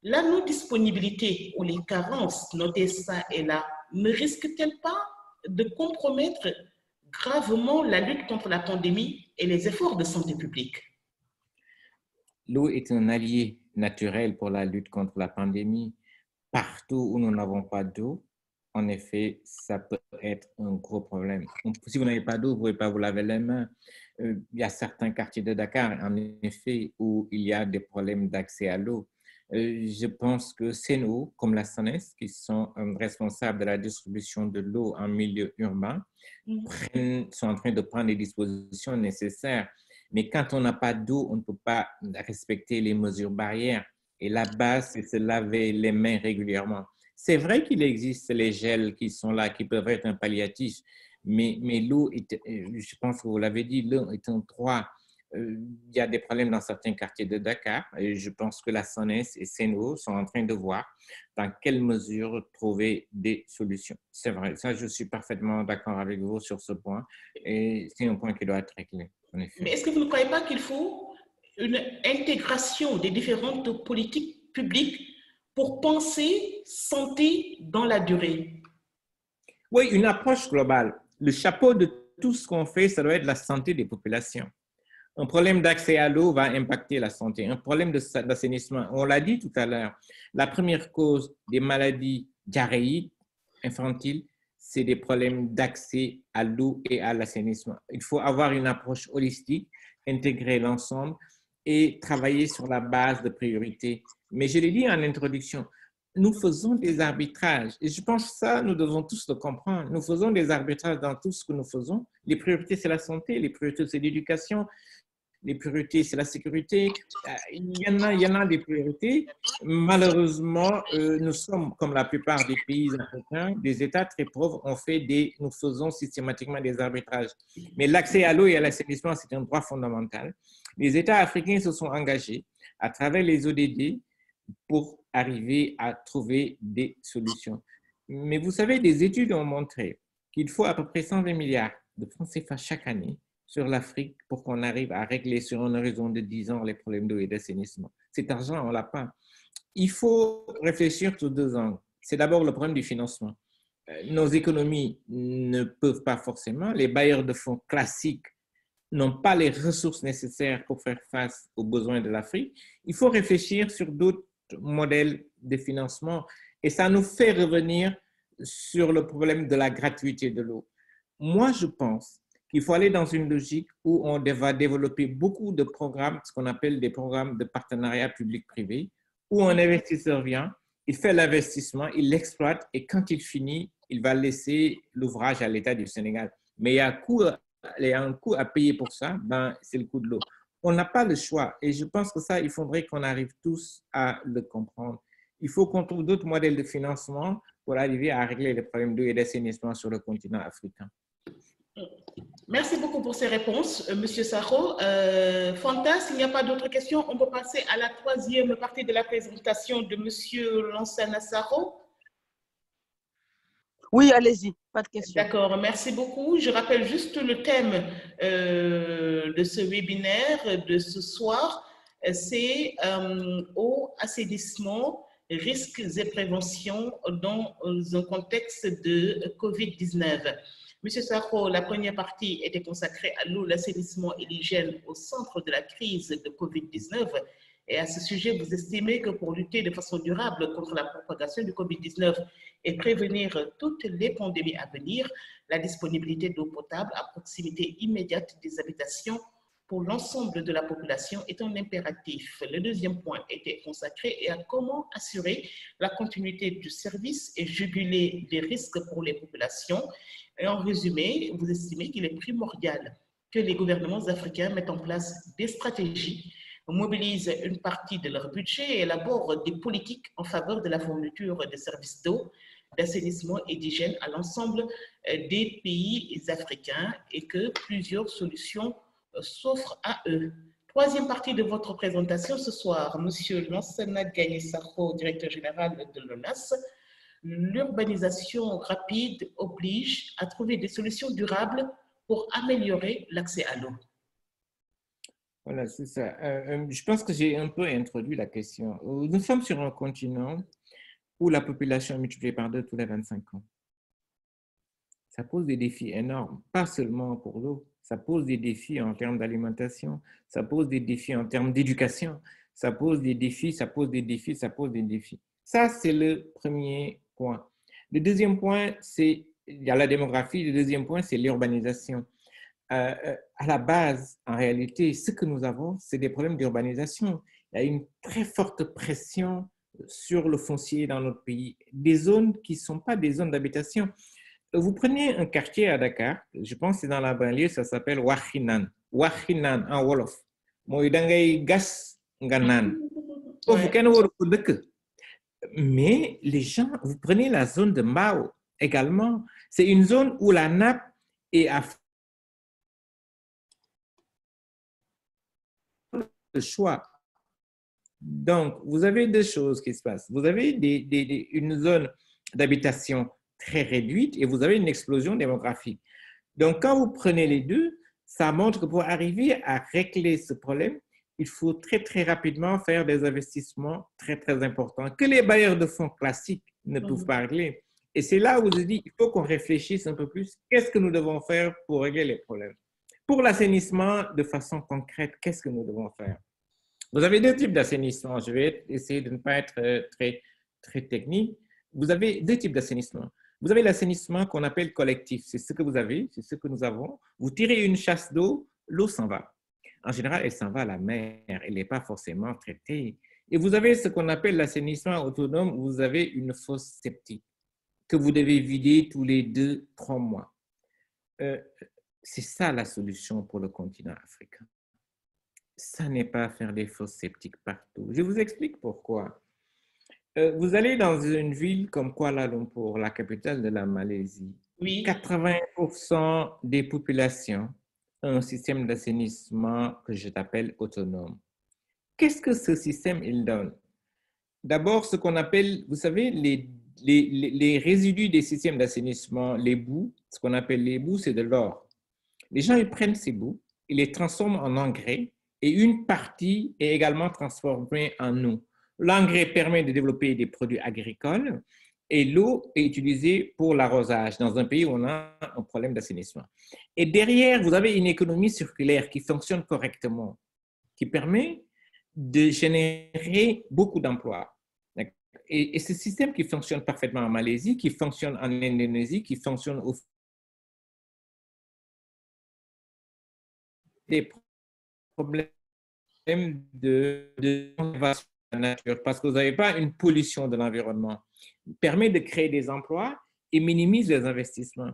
La non-disponibilité ou les carences notées ça et là ne risquent-elles pas de compromettre gravement la lutte contre la pandémie et les efforts de santé publique? L'eau est un allié naturel pour la lutte contre la pandémie. Partout où nous n'avons pas d'eau, en effet, ça peut être un gros problème. Si vous n'avez pas d'eau, vous ne pouvez pas vous laver les mains. Il y a certains quartiers de Dakar, en effet, où il y a des problèmes d'accès à l'eau. Je pense que Sen'Eau, comme la SONES, qui sont responsables de la distribution de l'eau en milieu urbain, sont en train de prendre les dispositions nécessaires. Mais quand on n'a pas d'eau, on ne peut pas respecter les mesures barrières. Et la base, c'est de se laver les mains régulièrement. C'est vrai qu'il existe les gels qui sont là, qui peuvent être un palliatif, mais l'eau, je pense que vous l'avez dit, l'eau est un droit. Il y a des problèmes dans certains quartiers de Dakar et je pense que la SONES et Sen'Eau sont en train de voir dans quelle mesure trouver des solutions. C'est vrai, ça je suis parfaitement d'accord avec vous sur ce point et c'est un point qui doit être réglé, en effet. Mais est-ce que vous ne croyez pas qu'il faut une intégration des différentes politiques publiques pour penser santé dans la durée? Oui, une approche globale. Le chapeau de tout ce qu'on fait, ça doit être la santé des populations. Un problème d'accès à l'eau va impacter la santé. Un problème d'assainissement, on l'a dit tout à l'heure, la première cause des maladies diarrhéiques infantiles, c'est des problèmes d'accès à l'eau et à l'assainissement. Il faut avoir une approche holistique, intégrer l'ensemble et travailler sur la base de priorités. Mais je l'ai dit en introduction, nous faisons des arbitrages. Et je pense que ça, nous devons tous le comprendre. Nous faisons des arbitrages dans tout ce que nous faisons. Les priorités, c'est la santé, les priorités, c'est l'éducation, les priorités, c'est la sécurité. Il y en a des priorités. Malheureusement, nous sommes, comme la plupart des pays africains, des États très pauvres. Nous faisons systématiquement des arbitrages. Mais l'accès à l'eau et à l'assainissement, c'est un droit fondamental. Les États africains se sont engagés à travers les ODD pour arriver à trouver des solutions. Mais vous savez, des études ont montré qu'il faut à peu près 120 milliards de francs CFA chaque année sur l'Afrique pour qu'on arrive à régler sur un horizon de 10 ans les problèmes d'eau et d'assainissement. Cet argent, on ne l'a pas. Il faut réfléchir sur 2 angles. C'est d'abord le problème du financement. Nos économies ne peuvent pas forcément, les bailleurs de fonds classiques n'ont pas les ressources nécessaires pour faire face aux besoins de l'Afrique. Il faut réfléchir sur d'autres modèles de financement et ça nous fait revenir sur le problème de la gratuité de l'eau. Moi, je pense qu'il faut aller dans une logique où on va développer beaucoup de programmes, ce qu'on appelle des programmes de partenariat public-privé, où un investisseur vient, il fait l'investissement, il l'exploite et quand il finit, il va laisser l'ouvrage à l'État du Sénégal. Mais il y a un coût à payer pour ça, c'est le coût de l'eau. On n'a pas le choix et je pense que ça, il faudrait qu'on arrive tous à le comprendre. Il faut qu'on trouve d'autres modèles de financement pour arriver à régler les problèmes d'eau et d'assainissement sur le continent africain. Merci beaucoup pour ces réponses, Monsieur Sakho. Fanta, s'il n'y a pas d'autres questions, on peut passer à la troisième partie de la présentation de Monsieur Lansana Sakho. Oui, allez-y, pas de questions. D'accord, merci beaucoup. Je rappelle juste le thème de ce webinaire de ce soir, c'est eau, assainissement, risques et prévention dans un contexte de Covid-19. Monsieur Sakho, la première partie était consacrée à l'eau, l'assainissement et l'hygiène au centre de la crise de Covid-19. Et à ce sujet, vous estimez que pour lutter de façon durable contre la propagation du Covid-19 et prévenir toutes les pandémies à venir, la disponibilité d'eau potable à proximité immédiate des habitations pour l'ensemble de la population est un impératif. Le deuxième point était consacré à comment assurer la continuité du service et juguler les risques pour les populations. Et en résumé, vous estimez qu'il est primordial que les gouvernements africains mettent en place des stratégies, mobilisent une partie de leur budget et élaborent des politiques en faveur de la fourniture de services d'eau, d'assainissement et d'hygiène à l'ensemble des pays africains et que plusieurs solutions s'offrent à eux. Troisième partie de votre présentation ce soir, Monsieur Lansana Gagné Sakho, directeur général de l'ONAS. L'urbanisation rapide oblige à trouver des solutions durables pour améliorer l'accès à l'eau. Voilà, c'est ça. Je pense que j'ai un peu introduit la question. Nous sommes sur un continent où la population est multipliée par 2 tous les 25 ans. Ça pose des défis énormes, pas seulement pour l'eau, ça pose des défis en termes d'alimentation, ça pose des défis en termes d'éducation, ça pose des défis, ça pose des défis, ça pose des défis. Ça, c'est le premier point. Le deuxième point, il y a la démographie. Le deuxième point, c'est l'urbanisation. À la base, en réalité, ce que nous avons, c'est des problèmes d'urbanisation. Il y a une très forte pression sur le foncier dans notre pays. Des zones qui ne sont pas des zones d'habitation. Vous prenez un quartier à Dakar, je pense que c'est dans la banlieue, ça s'appelle Wakhinane. Wakhinane en Wolof. Moi, dangay gas nganan. Mais les gens, vous prenez la zone de Mbao également, c'est une zone où la nappe est à le choix. Donc, vous avez deux choses qui se passent. Vous avez une zone d'habitation très réduite et vous avez une explosion démographique. Donc, quand vous prenez les deux, ça montre que pour arriver à régler ce problème, il faut très, très rapidement faire des investissements très, très importants que les bailleurs de fonds classiques ne peuvent pas régler. Et c'est là où je dis qu'il faut qu'on réfléchisse un peu plus. Qu'est-ce que nous devons faire pour régler les problèmes? Pour l'assainissement, de façon concrète, qu'est-ce que nous devons faire? Vous avez deux types d'assainissement. Je vais essayer de ne pas être très technique. Vous avez deux types d'assainissement. Vous avez l'assainissement qu'on appelle collectif. C'est ce que vous avez, c'est ce que nous avons. Vous tirez une chasse d'eau, l'eau s'en va. En général, elle s'en va à la mer. Elle n'est pas forcément traitée. Et vous avez ce qu'on appelle l'assainissement autonome, où vous avez une fosse septique que vous devez vider tous les 2-3 mois. C'est ça la solution pour le continent africain. Ça n'est pas faire des fosses septiques partout. Je vous explique pourquoi. Vous allez dans une ville comme Kuala Lumpur, la capitale de la Malaisie. Oui. 80% des populations ont un système d'assainissement que je t'appelle autonome. Qu'est-ce que ce système il donne? D'abord, ce qu'on appelle, vous savez, les résidus des systèmes d'assainissement, les boues, ce qu'on appelle les boues, c'est de l'or. Les gens, ils prennent ces boues, ils les transforment en engrais et une partie est également transformée en eau. L'engrais permet de développer des produits agricoles et l'eau est utilisée pour l'arrosage dans un pays où on a un problème d'assainissement. Et derrière, vous avez une économie circulaire qui fonctionne correctement, qui permet de générer beaucoup d'emplois. Et ce système qui fonctionne parfaitement en Malaisie, qui fonctionne en Indonésie, qui fonctionne au des problèmes de conservation de la nature, parce que vous n'avez pas une pollution de l'environnement. Il permet de créer des emplois et minimise les investissements.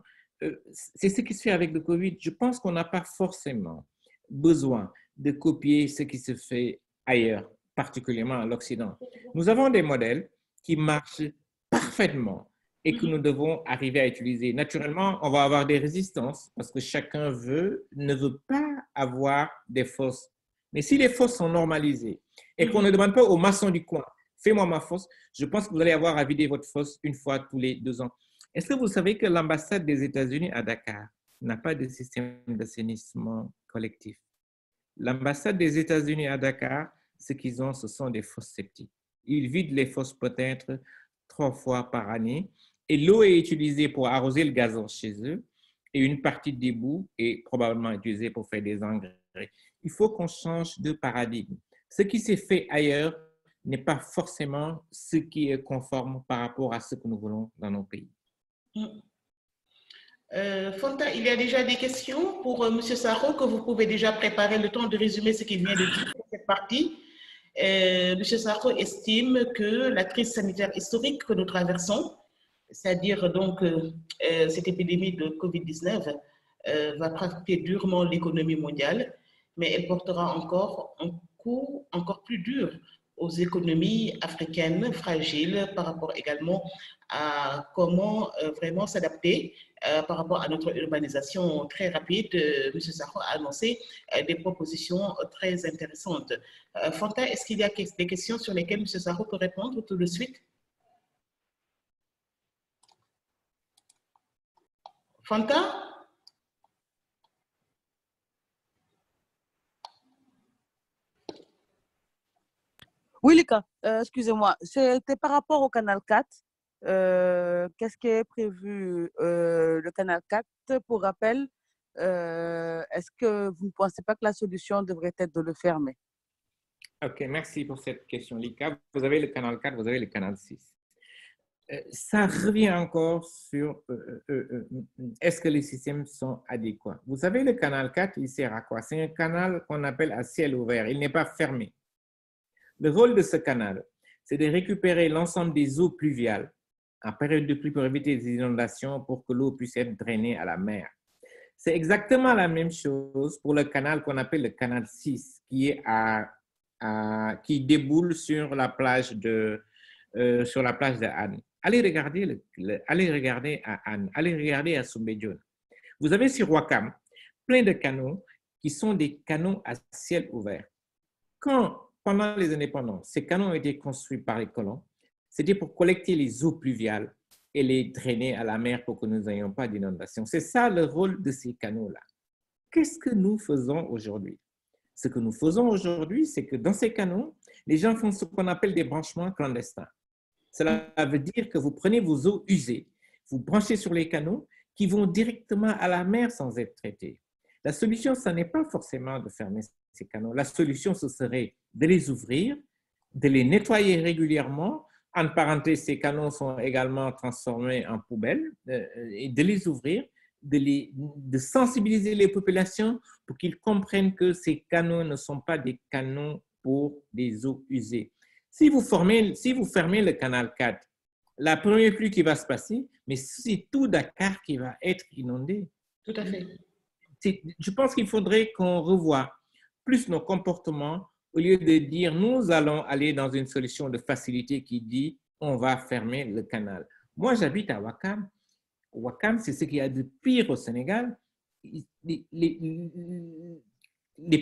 C'est ce qui se fait avec le COVID. Je pense qu'on n'a pas forcément besoin de copier ce qui se fait ailleurs, particulièrement à l'Occident. Nous avons des modèles qui marchent parfaitement et que nous devons arriver à utiliser. Naturellement, on va avoir des résistances parce que chacun ne veut pas avoir des fosses. Mais si les fosses sont normalisées et qu'on ne demande pas au maçon du coin, fais-moi ma fosse, je pense que vous allez avoir à vider votre fosse une fois tous les 2 ans. Est-ce que vous savez que l'ambassade des États-Unis à Dakar n'a pas de système d'assainissement collectif? L'ambassade des États-Unis à Dakar, ce qu'ils ont, ce sont des fosses septiques. Ils vident les fosses peut-être 3 fois par année et l'eau est utilisée pour arroser le gazon chez eux et une partie des boues est probablement utilisée pour faire des engrais. Il faut qu'on change de paradigme. Ce qui s'est fait ailleurs n'est pas forcément ce qui est conforme par rapport à ce que nous voulons dans nos pays. Fanta, il y a déjà des questions pour M. Sarro que vous pouvez déjà préparer le temps de résumer ce qu'il vient de dire pour cette partie. M. Sarro estime que la crise sanitaire historique que nous traversons, c'est-à-dire donc cette épidémie de COVID-19, va frapper durement l'économie mondiale, mais elle portera encore un coup encore plus dur aux économies africaines fragiles par rapport également à comment vraiment s'adapter par rapport à notre urbanisation très rapide. M. Sarro a annoncé des propositions très intéressantes. Fanta, est-ce qu'il y a des questions sur lesquelles M. Sarro peut répondre tout de suite? Fanta? Oui, Lika, excusez-moi. C'était par rapport au canal 4. Qu'est-ce qui est prévu le canal 4? Pour rappel, est-ce que vous ne pensez pas que la solution devrait être de le fermer? OK, merci pour cette question, Lika. Vous avez le canal 4, vous avez le canal 6. Ça revient encore sur est-ce que les systèmes sont adéquats. Vous savez, le canal 4, il sert à quoi? C'est un canal qu'on appelle à ciel ouvert. Il n'est pas fermé. Le rôle de ce canal, c'est de récupérer l'ensemble des eaux pluviales en période de pluie pour éviter les inondations pour que l'eau puisse être drainée à la mer. C'est exactement la même chose pour le canal qu'on appelle le canal 6 qui déboule sur la plage de Anne. Allez regarder à Anne, allez regarder à Soumbédioune. Vous avez sur Wakam plein de canaux qui sont des canaux à ciel ouvert. Pendant les indépendances, ces canaux ont été construits par les colons. C'était pour collecter les eaux pluviales et les drainer à la mer pour que nous n'ayons pas d'inondation. C'est ça le rôle de ces canaux-là. Qu'est-ce que nous faisons aujourd'hui? Ce que nous faisons aujourd'hui, c'est que dans ces canaux, les gens font ce qu'on appelle des branchements clandestins. Cela veut dire que vous prenez vos eaux usées vous branchez sur les canaux qui vont directement à la mer sans être traités. La solution, ce n'est pas forcément de fermer ces canaux. La solution, ce serait de les ouvrir, de les nettoyer régulièrement. En parenthèse, ces canaux sont également transformés en poubelles et de les ouvrir, de sensibiliser les populations pour qu'ils comprennent que ces canaux ne sont pas des canaux pour des eaux usées. Si vous fermez le canal 4, la première pluie qui va se passer, mais c'est tout Dakar qui va être inondé. Tout à fait. Je pense qu'il faudrait qu'on revoie plus nos comportements au lieu de dire nous allons aller dans une solution de facilité qui dit on va fermer le canal. Moi, j'habite à Ouakam. Ouakam, c'est ce qu'il y a de pire au Sénégal. Les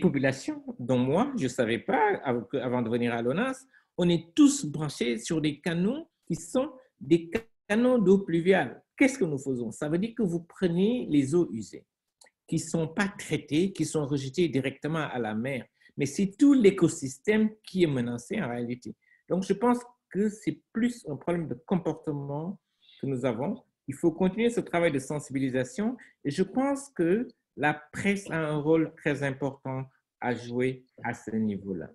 populations, dont moi, je ne savais pas avant de venir à l'ONAS, on est tous branchés sur des canaux qui sont des canaux d'eau pluviale. Qu'est-ce que nous faisons? Ça veut dire que vous prenez les eaux usées qui ne sont pas traitées, qui sont rejetées directement à la mer. Mais c'est tout l'écosystème qui est menacé en réalité. Donc, je pense que c'est plus un problème de comportement que nous avons. Il faut continuer ce travail de sensibilisation et je pense que la presse a un rôle très important à jouer à ce niveau-là.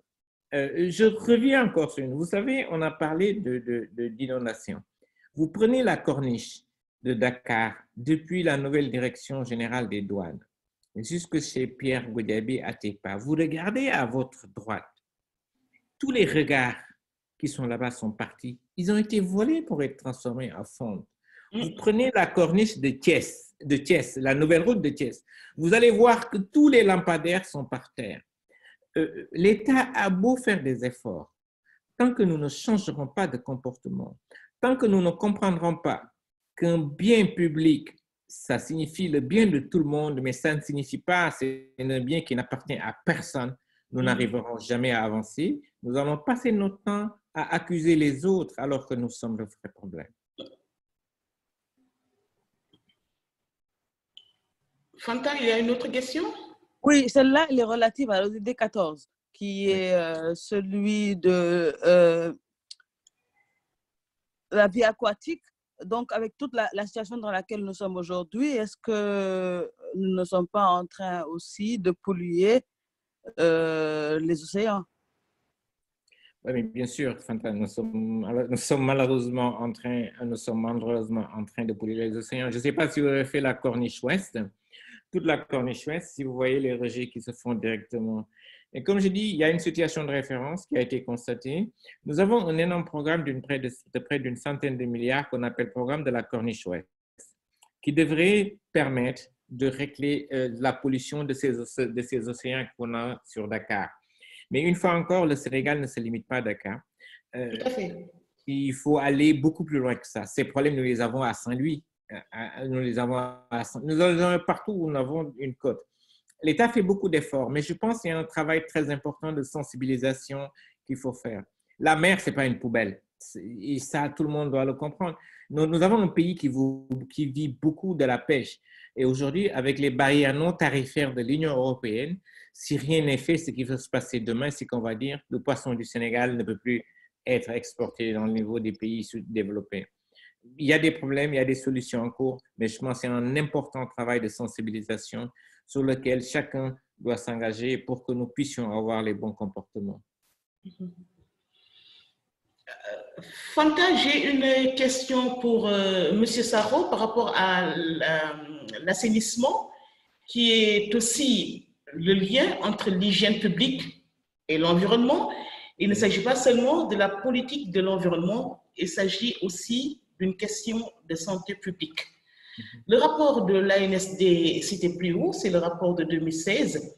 Je reviens encore sur une. Vous savez, on a parlé d'inondation. Vous prenez la corniche de Dakar depuis la nouvelle direction générale des douanes jusque chez Pierre Goudiaby à Tepa. Vous regardez à votre droite, tous les regards qui sont là-bas sont partis. Ils ont été volés pour être transformés en fonte. Vous prenez la corniche de Thiès, la nouvelle route de Thiès. Vous allez voir que tous les lampadaires sont par terre. L'État a beau faire des efforts. Tant que nous ne changerons pas de comportement, tant que nous ne comprendrons pas qu'un bien public, ça signifie le bien de tout le monde, mais ça ne signifie pas c'est un bien qui n'appartient à personne, nous n'arriverons jamais à avancer. Nous allons passer notre temps à accuser les autres alors que nous sommes le vrai problème. Fanta, il y a une autre question? Oui, celle-là, elle est relative à l'ODD 14, qui est celui de la vie aquatique. Donc, avec toute la situation dans laquelle nous sommes aujourd'hui, est-ce que nous ne sommes pas en train aussi de polluer les océans? Oui, mais bien sûr, Fanta, nous sommes malheureusement en train de polluer les océans. Je ne sais pas si vous avez fait la corniche ouest. Toute la corniche ouest, si vous voyez les rejets qui se font directement. Et comme je dis, il y a une situation de référence qui a été constatée. Nous avons un énorme programme de près d'une centaine de milliards qu'on appelle le programme de la corniche ouest, qui devrait permettre de régler la pollution de ces océans qu'on a sur Dakar. Mais une fois encore, le Sénégal ne se limite pas à Dakar. Tout à fait. Il faut aller beaucoup plus loin que ça. Ces problèmes, nous les avons à Saint-Louis. Nous les avons partout où nous avons une côte. L'État fait beaucoup d'efforts, mais je pense qu'il y a un travail très important de sensibilisation qu'il faut faire. La mer, ce n'est pas une poubelle. Et ça, tout le monde doit le comprendre. Nous avons un pays qui vit beaucoup de la pêche. Et aujourd'hui, avec les barrières non tarifaires de l'Union européenne, si rien n'est fait, ce qui va se passer demain, c'est qu'on va dire que le poisson du Sénégal ne peut plus être exporté dans le niveau des pays sous-développés. Il y a des problèmes, il y a des solutions en cours, mais je pense que c'est un important travail de sensibilisation sur lequel chacun doit s'engager pour que nous puissions avoir les bons comportements. Fanta, j'ai une question pour M. Sarro par rapport à l'assainissement, qui est aussi le lien entre l'hygiène publique et l'environnement. Il ne s'agit pas seulement de la politique de l'environnement, il s'agit aussi d'une question de santé publique. Le rapport de l'ANSD cité plus haut, c'est le rapport de 2016,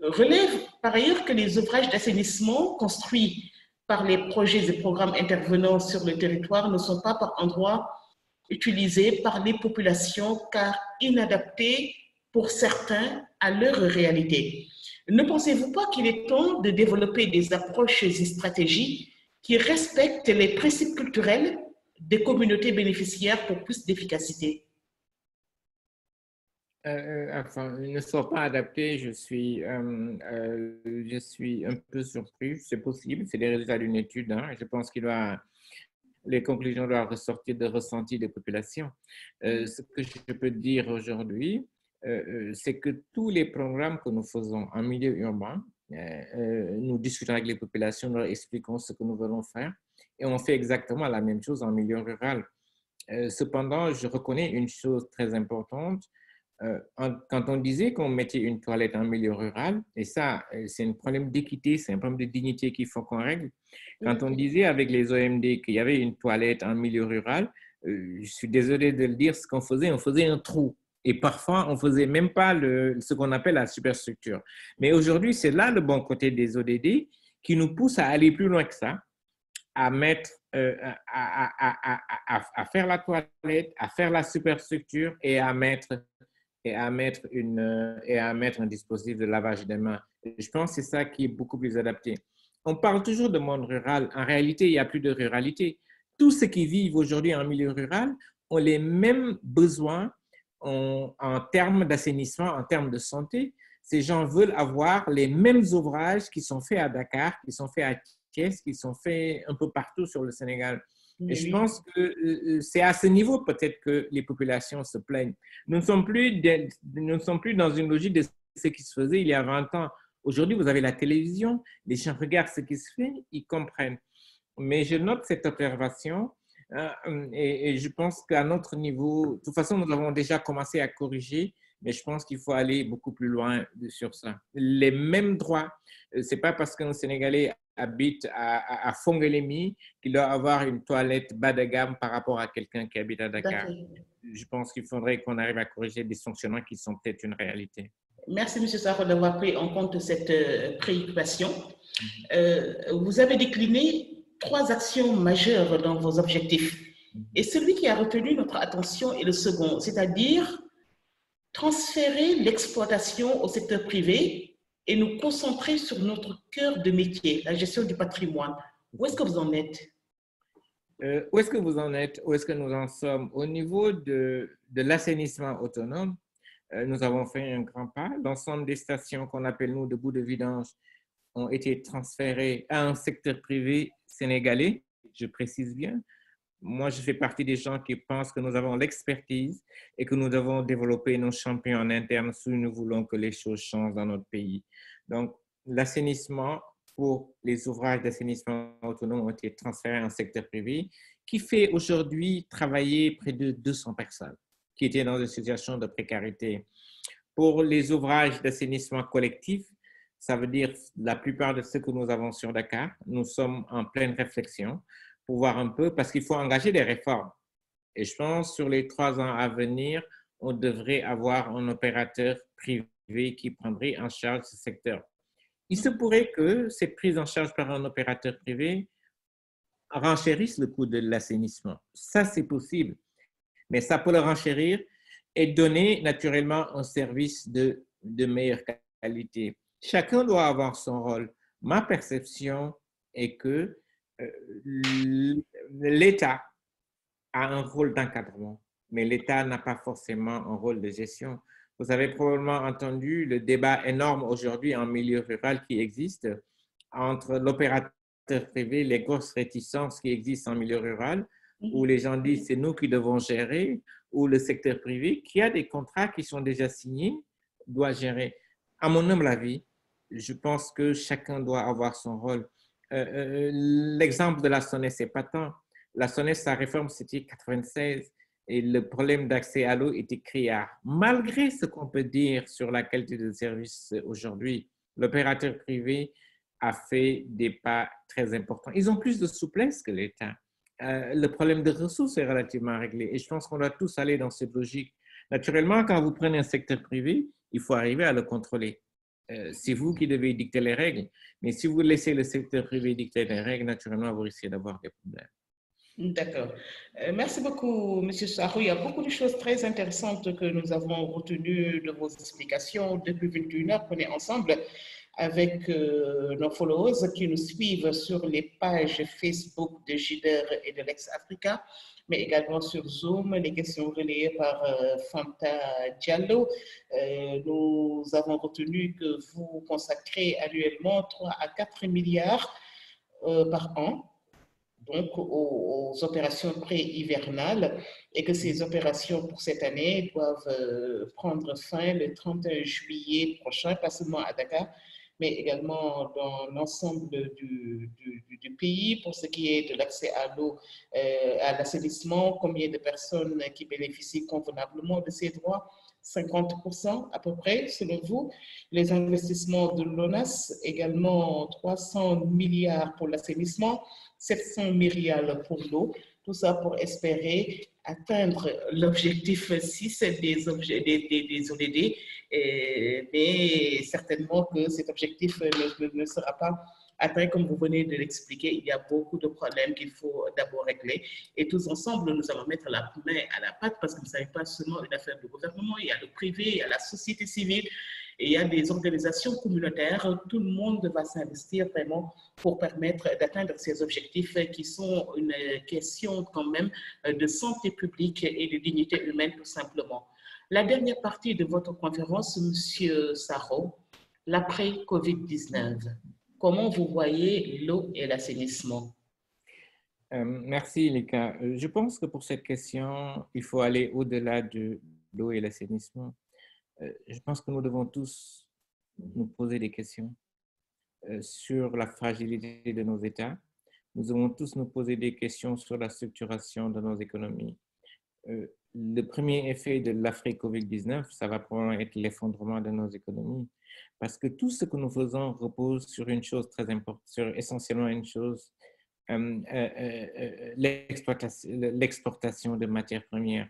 relève par ailleurs que les ouvrages d'assainissement construits par les projets et programmes intervenant sur le territoire ne sont pas par endroits utilisés par les populations car inadaptés pour certains à leur réalité. Ne pensez-vous pas qu'il est temps de développer des approches et stratégies qui respectent les principes culturels des communautés bénéficiaires pour plus d'efficacité? Enfin, ils ne sont pas adaptés, je suis un peu surpris, c'est possible, c'est les résultats d'une étude, hein, je pense qu'il va les conclusions doivent ressortir de ressentis des populations. Ce que je peux dire aujourd'hui, c'est que tous les programmes que nous faisons en milieu urbain, nous discutons avec les populations, nous leur expliquons ce que nous voulons faire et on fait exactement la même chose en milieu rural. Cependant, je reconnais une chose très importante. Quand on disait qu'on mettait une toilette en milieu rural, et ça, c'est un problème d'équité, c'est un problème de dignité qu'il faut qu'on règle. Quand on disait avec les OMD qu'il y avait une toilette en milieu rural, je suis désolé de le dire, ce qu'on faisait, on faisait un trou. Et parfois, on ne faisait même pas ce qu'on appelle la superstructure. Mais aujourd'hui, c'est là le bon côté des ODD qui nous pousse à aller plus loin que ça, à mettre, à faire la toilette, à faire la superstructure et à mettre un dispositif de lavage des mains. Je pense que c'est ça qui est beaucoup plus adapté. On parle toujours de monde rural. En réalité, il n'y a plus de ruralité. Tous ceux qui vivent aujourd'hui en milieu rural ont les mêmes besoins en termes d'assainissement, en termes de santé. Ces gens veulent avoir les mêmes ouvrages qui sont faits à Dakar, qui sont faits à Thiès, qui sont faits un peu partout sur le Sénégal. Et je pense que c'est à ce niveau peut-être que les populations se plaignent. Nous ne sommes plus dans une logique de ce qui se faisait il y a 20 ans. Aujourd'hui, vous avez la télévision, les gens regardent ce qui se fait, ils comprennent. Mais je note cette observation et je pense qu'à notre niveau, de toute façon, nous avons déjà commencé à corriger, mais je pense qu'il faut aller beaucoup plus loin sur ça. Les mêmes droits, ce n'est pas parce qu'un Sénégalais habite à Fongolémi qu'il doit avoir une toilette bas de gamme par rapport à quelqu'un qui habite à Dakar. Je pense qu'il faudrait qu'on arrive à corriger des dysfonctionnements qui sont peut-être une réalité. Merci, M. Sarro, d'avoir pris en compte cette préoccupation. Vous avez décliné 3 actions majeures dans vos objectifs. Et celui qui a retenu notre attention est le second, c'est-à-dire transférer l'exploitation au secteur privé et nous concentrer sur notre cœur de métier, la gestion du patrimoine. Où est-ce que vous en êtes? Où est-ce que vous en êtes? Où est-ce que nous en sommes? Au niveau de l'assainissement autonome, nous avons fait un grand pas. L'ensemble des stations qu'on appelle, nous, de bout de vidange ont été transférées à un secteur privé sénégalais, je précise bien. Moi, je fais partie des gens qui pensent que nous avons l'expertise et que nous devons développer nos champions en interne si nous voulons que les choses changent dans notre pays. Donc, l'assainissement pour les ouvrages d'assainissement autonome ont été transférés à un secteur privé qui fait aujourd'hui travailler près de 200 personnes qui étaient dans une situation de précarité. Pour les ouvrages d'assainissement collectif, ça veut dire la plupart de ceux que nous avons sur Dakar, nous sommes en pleine réflexion pour voir un peu, parce qu'il faut engager des réformes. Et je pense sur les 3 ans à venir, on devrait avoir un opérateur privé qui prendrait en charge ce secteur. Il se pourrait que cette prise en charge par un opérateur privé renchérisse le coût de l'assainissement. Ça, c'est possible. Mais ça peut le renchérir et donner naturellement un service de meilleure qualité. Chacun doit avoir son rôle. Ma perception est que l'État a un rôle d'encadrement, mais l'État n'a pas forcément un rôle de gestion. Vous avez probablement entendu le débat énorme aujourd'hui en milieu rural qui existe entre l'opérateur privé, les grosses réticences qui existent en milieu rural, où les gens disent c'est nous qui devons gérer, ou le secteur privé qui a des contrats qui sont déjà signés doit gérer. À mon humble avis, je pense que chacun doit avoir son rôle. L'exemple de la SONES est patent. La SONES, sa réforme, c'était 1996 et le problème d'accès à l'eau était criard. Malgré ce qu'on peut dire sur la qualité de service aujourd'hui, l'opérateur privé a fait des pas très importants. Ils ont plus de souplesse que l'État. Le problème de ressources est relativement réglé et je pense qu'on doit tous aller dans cette logique. Naturellement, quand vous prenez un secteur privé, il faut arriver à le contrôler. C'est vous qui devez dicter les règles, mais si vous laissez le secteur privé dicter les règles, naturellement, vous risquez d'avoir des problèmes. D'accord. Merci beaucoup, M. Sarro. Il y a beaucoup de choses très intéressantes que nous avons retenues de vos explications depuis 21 heures qu'on est ensemble avec nos followers qui nous suivent sur les pages Facebook de JIDER et de l'Ex-Africa, mais également sur Zoom, les questions relayées par Fanta Diallo. Nous avons retenu que vous consacrez annuellement 3 à 4 milliards par an donc aux opérations pré-hivernales et que ces opérations pour cette année doivent prendre fin le 31 juillet prochain, pas seulement à Dakar, mais également dans l'ensemble du pays pour ce qui est de l'accès à l'eau, à l'assainissement, combien de personnes qui bénéficient convenablement de ces droits, 50% à peu près, selon vous. Les investissements de l'ONAS, également 300 milliards pour l'assainissement, 700 milliards pour l'eau, tout ça pour espérer atteindre l'objectif 6 des ODD, mais certainement que cet objectif ne sera pas atteint, comme vous venez de l'expliquer. Il y a beaucoup de problèmes qu'il faut d'abord régler et tous ensemble, nous allons mettre la main à la pâte parce que vous ne savez pas seulement une affaire du gouvernement, il y a le privé, il y a la société civile, et il y a des organisations communautaires. Tout le monde va s'investir vraiment pour permettre d'atteindre ces objectifs qui sont une question quand même de santé publique et de dignité humaine tout simplement. La dernière partie de votre conférence, Monsieur Sarro, l'après-Covid-19. Comment vous voyez l'eau et l'assainissement? Merci, Lika. Je pense que pour cette question, il faut aller au-delà de l'eau et l'assainissement. Je pense que nous devons tous nous poser des questions sur la fragilité de nos États. Nous devons tous nous poser des questions sur la structuration de nos économies. Le premier effet de l'après-Covid-19, ça va probablement être l'effondrement de nos économies parce que tout ce que nous faisons repose sur une chose très importante, sur essentiellement une chose, l'exportation de matières premières.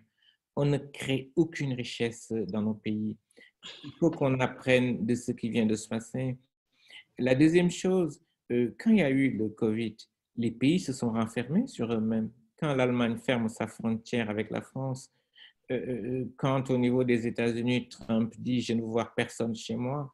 On ne crée aucune richesse dans nos pays. Il faut qu'on apprenne de ce qui vient de se passer. La deuxième chose, quand il y a eu le Covid, les pays se sont renfermés sur eux-mêmes. Quand l'Allemagne ferme sa frontière avec la France, quand au niveau des États-Unis, Trump dit « je ne veux voir personne chez moi »,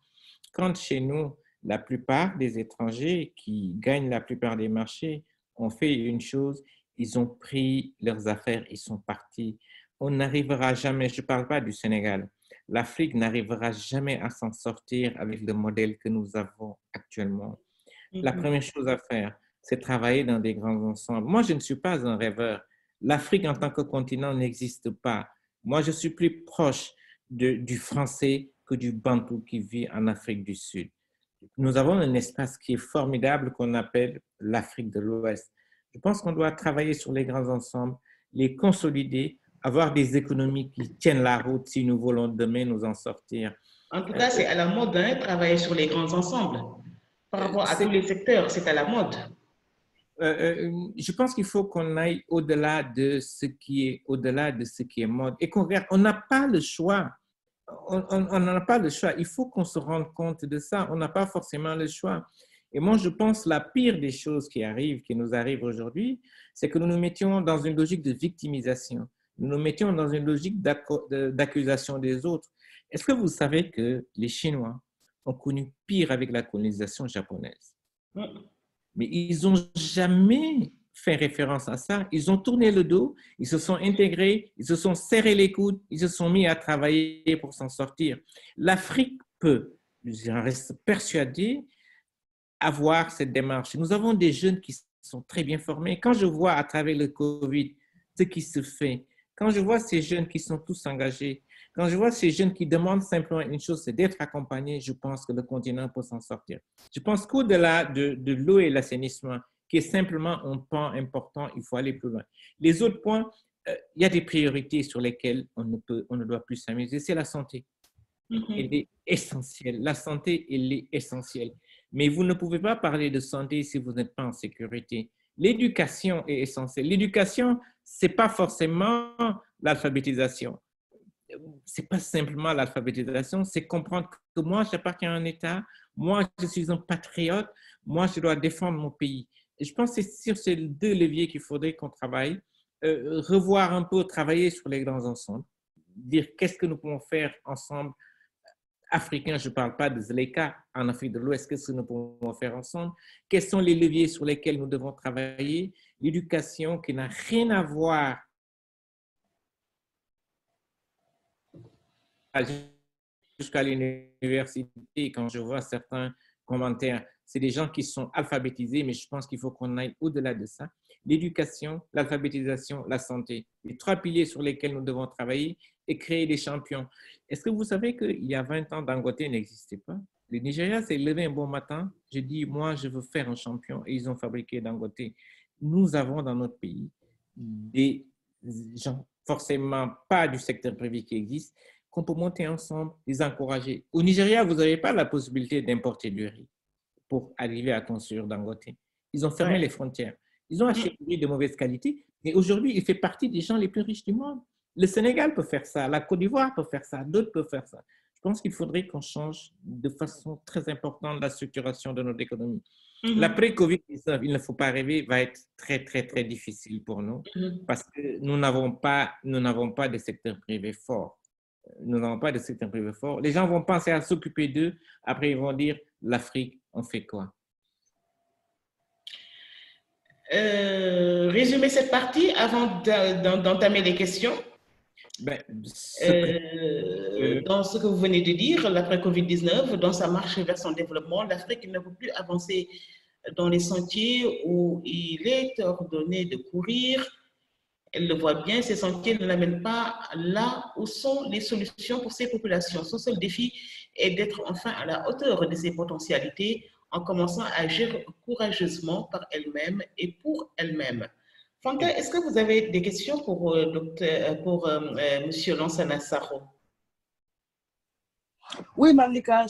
quand chez nous, la plupart des étrangers qui gagnent la plupart des marchés ont fait une chose, ils ont pris leurs affaires, ils sont partis. On n'arrivera jamais, je ne parle pas du Sénégal, l'Afrique n'arrivera jamais à s'en sortir avec le modèle que nous avons actuellement. La première chose à faire, c'est travailler dans des grands ensembles. Moi, je ne suis pas un rêveur. L'Afrique en tant que continent n'existe pas. Moi, je suis plus proche du français que du bantou qui vit en Afrique du Sud. Nous avons un espace qui est formidable qu'on appelle l'Afrique de l'Ouest. Je pense qu'on doit travailler sur les grands ensembles, les consolider, avoir des économies qui tiennent la route si nous voulons demain nous en sortir. En tout cas, c'est à la mode, hein, travailler sur les grands ensembles. Par rapport à tous les secteurs, c'est à la mode. Je pense qu'il faut qu'on aille au-delà de ce qui est mode et qu'on regarde. On n'a pas le choix. On n'a pas le choix. Il faut qu'on se rende compte de ça. On n'a pas forcément le choix. Et moi, je pense que la pire des choses qui nous arrivent aujourd'hui, c'est que nous nous mettions dans une logique de victimisation. Nous nous mettions dans une logique d'accusation des autres. Est-ce que vous savez que les Chinois ont connu pire avec la colonisation japonaise? Mais ils n'ont jamais fait référence à ça. Ils ont tourné le dos, ils se sont intégrés, ils se sont serrés les coudes, ils se sont mis à travailler pour s'en sortir. L'Afrique peut, j'en reste persuadé, avoir cette démarche. Nous avons des jeunes qui sont très bien formés. Quand je vois à travers le Covid ce qui se fait, quand je vois ces jeunes qui sont tous engagés, quand je vois ces jeunes qui demandent simplement une chose, c'est d'être accompagnés, je pense que le continent peut s'en sortir. Je pense qu'au-delà de l'eau et l'assainissement, qui est simplement un pan important, il faut aller plus loin. Les autres points, il y a des priorités sur lesquelles on ne doit plus s'amuser. C'est la santé. Elle est essentielle. La santé, elle est essentielle. Mais vous ne pouvez pas parler de santé si vous n'êtes pas en sécurité. L'éducation est essentielle. L'éducation, ce n'est pas forcément l'alphabétisation. Ce n'est pas simplement l'alphabétisation, c'est comprendre que moi, j'appartiens à un État, moi, je suis un patriote, moi, je dois défendre mon pays. Et je pense que c'est sur ces deux leviers qu'il faudrait qu'on travaille, revoir un peu, travailler sur les grands ensembles, dire qu'est-ce que nous pouvons faire ensemble, africains, je ne parle pas de Zleka, en Afrique de l'Ouest, qu'est-ce que nous pouvons faire ensemble, quels sont les leviers sur lesquels nous devons travailler, l'éducation qui n'a rien à voir jusqu'à l'université, quand je vois certains commentaires, c'est des gens qui sont alphabétisés, mais je pense qu'il faut qu'on aille au-delà de ça. L'éducation, l'alphabétisation, la santé, les 3 piliers sur lesquels nous devons travailler et créer des champions. Est-ce que vous savez qu'il y a 20 ans, Dangote n'existait pas? Le Nigeria s'est levé un bon matin, j'ai dit, moi, je veux faire un champion, et ils ont fabriqué Dangote. Nous avons dans notre pays des gens, forcément pas du secteur privé qui existent, qu'on peut monter ensemble, les encourager. Au Nigeria, vous n'avez pas la possibilité d'importer du riz pour arriver à construire Dangote. Ils ont fermé les frontières. Ils ont acheté du riz de mauvaise qualité, mais aujourd'hui, il fait partie des gens les plus riches du monde. Le Sénégal peut faire ça, la Côte d'Ivoire peut faire ça, d'autres peuvent faire ça. Je pense qu'il faudrait qu'on change de façon très importante la structuration de notre économie. L'après-Covid-19, il ne faut pas rêver, va être très, très, très difficile pour nous parce que nous n'avons pas de secteur privé fort. Nous n'avons pas de secteur privé fort. Les gens vont penser à s'occuper d'eux. Après, ils vont dire, l'Afrique, on fait quoi? Résumer cette partie avant d'entamer les questions. Dans ce que vous venez de dire, l'après-Covid-19, dans sa marche vers son développement, l'Afrique ne peut plus avancer dans les sentiers où il est ordonné de courir. Elle le voit bien, ces sentiers ne l'amènent pas là où sont les solutions pour ces populations. Son seul défi est d'être enfin à la hauteur de ses potentialités en commençant à agir courageusement par elle-même et pour elle-même. Fanta, est-ce que vous avez des questions pour M. Lansana Sakho? Oui, Malika,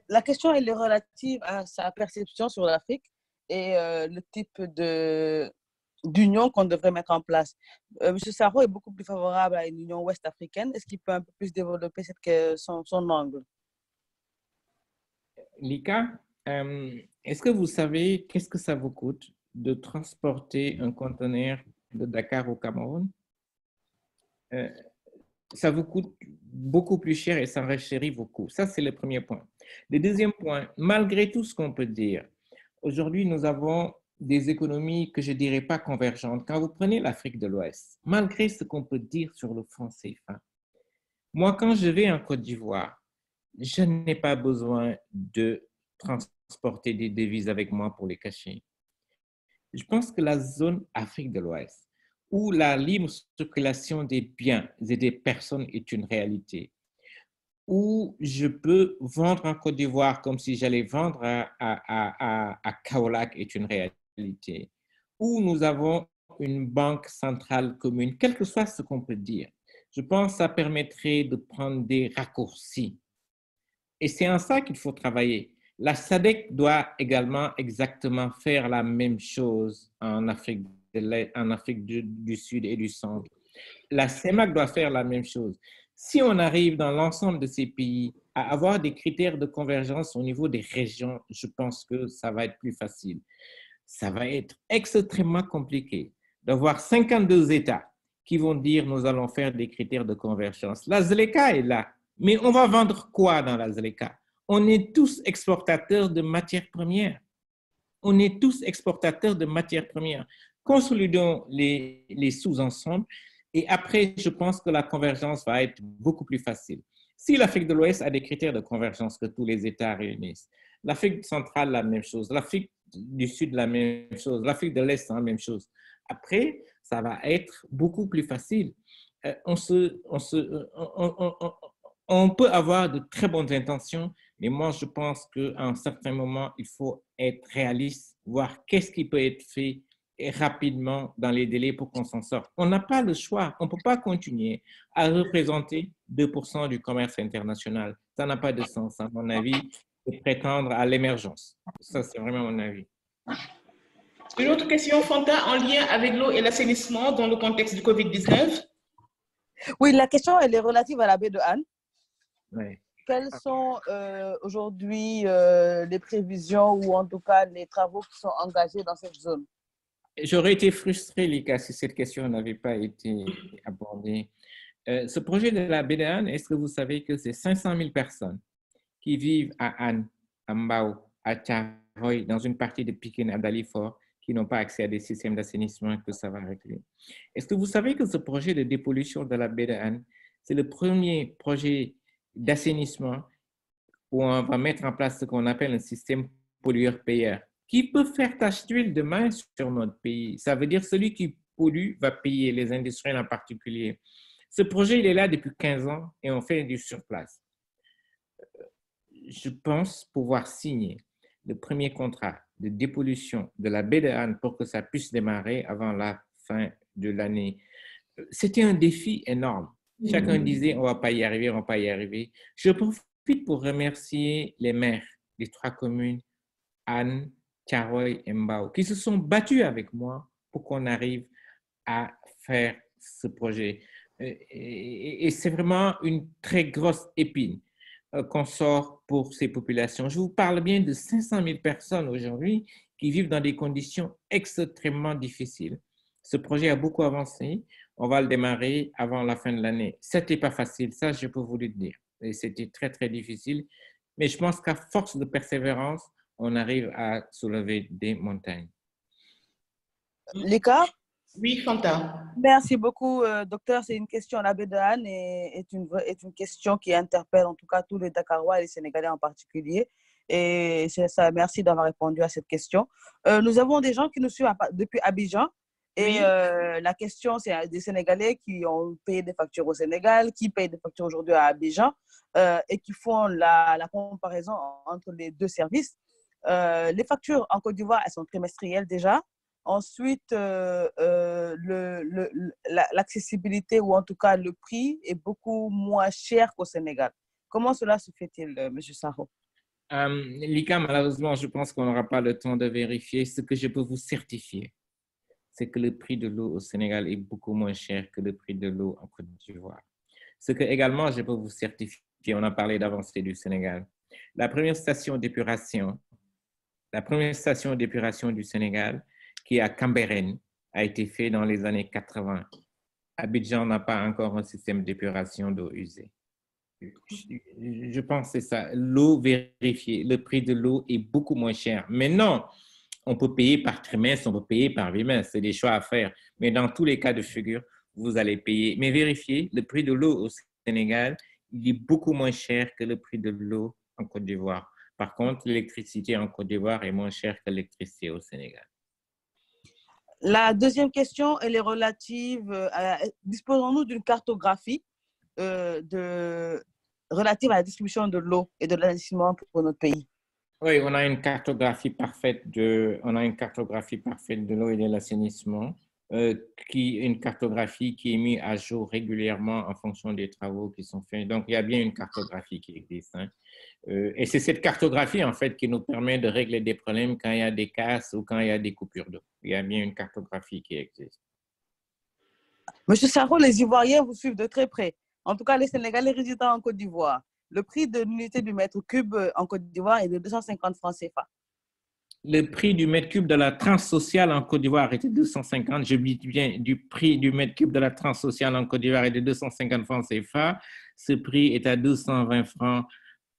la question elle est relative à sa perception sur l'Afrique et le type d'union qu'on devrait mettre en place. M. Sakho est beaucoup plus favorable à une union ouest-africaine. Est-ce qu'il peut un peu plus développer son angle? Lika, est-ce que vous savez qu'est-ce que ça vous coûte de transporter un conteneur de Dakar au Cameroun? Ça vous coûte beaucoup plus cher et ça renchérit vos coûts. Ça, c'est le premier point. Le deuxième point, malgré tout ce qu'on peut dire, aujourd'hui, nous avons des économies que je ne dirais pas convergentes. Quand vous prenez l'Afrique de l'Ouest, malgré ce qu'on peut dire sur le franc CFA, moi, quand je vais en Côte d'Ivoire, je n'ai pas besoin de transporter des devises avec moi pour les cacher. Je pense que la zone Afrique de l'Ouest, où la libre circulation des biens et des personnes est une réalité, où je peux vendre en Côte d'Ivoire comme si j'allais vendre à Kaolack est une réalité, où nous avons une banque centrale commune, quel que soit ce qu'on peut dire. Je pense que ça permettrait de prendre des raccourcis. Et c'est en ça qu'il faut travailler. La SADC doit également exactement faire la même chose en Afrique du Sud et du Centre. La CEMAC doit faire la même chose. Si on arrive dans l'ensemble de ces pays à avoir des critères de convergence au niveau des régions, je pense que ça va être plus facile. Ça va être extrêmement compliqué d'avoir 52 États qui vont dire nous allons faire des critères de convergence. La ZLECA est là, mais on va vendre quoi dans la ZLECA? On est tous exportateurs de matières premières. On est tous exportateurs de matières premières. Consolidons les sous-ensembles et après, je pense que la convergence va être beaucoup plus facile. Si l'Afrique de l'Ouest a des critères de convergence que tous les États réunissent, l'Afrique centrale, la même chose, l'Afrique du Sud, la même chose, l'Afrique de l'Est, la même chose. Après, ça va être beaucoup plus facile. On peut avoir de très bonnes intentions, mais moi, je pense qu'à un certain moment, il faut être réaliste, voir qu'est-ce qui peut être fait et rapidement dans les délais pour qu'on s'en sorte. On n'a pas le choix. On ne peut pas continuer à représenter 2% du commerce international. Ça n'a pas de sens, à mon avis, de prétendre à l'émergence. Ça, c'est vraiment mon avis. Une autre question, Fanta, en lien avec l'eau et l'assainissement dans le contexte du Covid-19? Oui, la question, elle est relative à la baie de Han. Oui. Quelles sont aujourd'hui les prévisions ou en tout cas les travaux qui sont engagés dans cette zone? J'aurais été frustré, Lika, si cette question n'avait pas été abordée. Ce projet de la baie de Han, est-ce que vous savez que c'est 500 000 personnes qui vivent à Han, à Mbao, à Tcharoy, dans une partie de Pikine, à Dalifort, qui n'ont pas accès à des systèmes d'assainissement que ça va régler? Est-ce que vous savez que ce projet de dépollution de la baie de Han, c'est le premier projet d'assainissement où on va mettre en place ce qu'on appelle un système pollueur-payeur. Qui peut faire tache d'huile demain sur notre pays? Ça veut dire celui qui pollue va payer, les industriels en particulier. Ce projet, il est là depuis 15 ans et on fait du surplace. Je pense pouvoir signer le premier contrat de dépollution de la baie de Han pour que ça puisse démarrer avant la fin de l'année. C'était un défi énorme. Chacun disait, on ne va pas y arriver, on ne va pas y arriver. Je profite pour remercier les maires des 3 communes, Han, Thiaroye et Mbao, qui se sont battus avec moi pour qu'on arrive à faire ce projet. Et c'est vraiment une très grosse épine qu'on sort pour ces populations. Je vous parle bien de 500 000 personnes aujourd'hui qui vivent dans des conditions extrêmement difficiles. Ce projet a beaucoup avancé. On va le démarrer avant la fin de l'année. C'était pas facile, ça je peux vous le dire. Et c'était très, très difficile. Mais je pense qu'à force de persévérance, on arrive à soulever des montagnes. Lika? Oui, Fanta. Merci beaucoup, docteur. C'est une question, la baie de Han est une question qui interpelle en tout cas tous les Dakarois et les Sénégalais en particulier. Et ça, merci d'avoir répondu à cette question. Nous avons des gens qui nous suivent depuis Abidjan. Et la question, c'est des Sénégalais qui ont payé des factures au Sénégal, qui payent des factures aujourd'hui à Abidjan et qui font la comparaison entre les deux services. Les factures en Côte d'Ivoire, elles sont trimestrielles déjà. Ensuite, l'accessibilité ou en tout cas le prix est beaucoup moins cher qu'au Sénégal. Comment cela se fait-il, M. Sarro? Lika, malheureusement, je pense qu'on n'aura pas le temps de vérifier. Ce que je peux vous certifier, c'est que le prix de l'eau au Sénégal est beaucoup moins cher que le prix de l'eau en Côte d'Ivoire. Ce que également, je peux vous certifier, on a parlé d'avancée du Sénégal. La première station d'épuration du Sénégal, qui est à Cambérène, a été faite dans les années 80. Abidjan n'a pas encore un système d'épuration d'eau usée. Je pense que c'est ça. L'eau vérifiée, le prix de l'eau est beaucoup moins cher. Maintenant, on peut payer par trimestre, on peut payer par bimestre, c'est des choix à faire. Mais dans tous les cas de figure, vous allez payer. Mais vérifiez, le prix de l'eau au Sénégal, il est beaucoup moins cher que le prix de l'eau en Côte d'Ivoire. Par contre, l'électricité en Côte d'Ivoire est moins chère que l'électricité au Sénégal. La deuxième question, elle est relative à... Disposons-nous d'une cartographie relative à la distribution de l'eau et de l'assainissement pour notre pays? Oui, on a une cartographie parfaite de l'eau et de l'assainissement, une cartographie qui est mise à jour régulièrement en fonction des travaux qui sont faits. Donc, il y a bien une cartographie qui existe. Hein. Et c'est cette cartographie, en fait, qui nous permet de régler des problèmes quand il y a des casses ou quand il y a des coupures d'eau. Il y a bien une cartographie qui existe. Monsieur Sarro, les Ivoiriens vous suivent de très près. En tout cas, les Sénégalais résidant en Côte d'Ivoire. Le prix de l'unité du mètre cube en Côte d'Ivoire est de 250 francs CFA. Le prix du mètre cube de la transsociale en Côte d'Ivoire était 250. Je dis bien du prix du mètre cube de la transsociale en Côte d'Ivoire est de 250 francs CFA. Ce prix est à 220 francs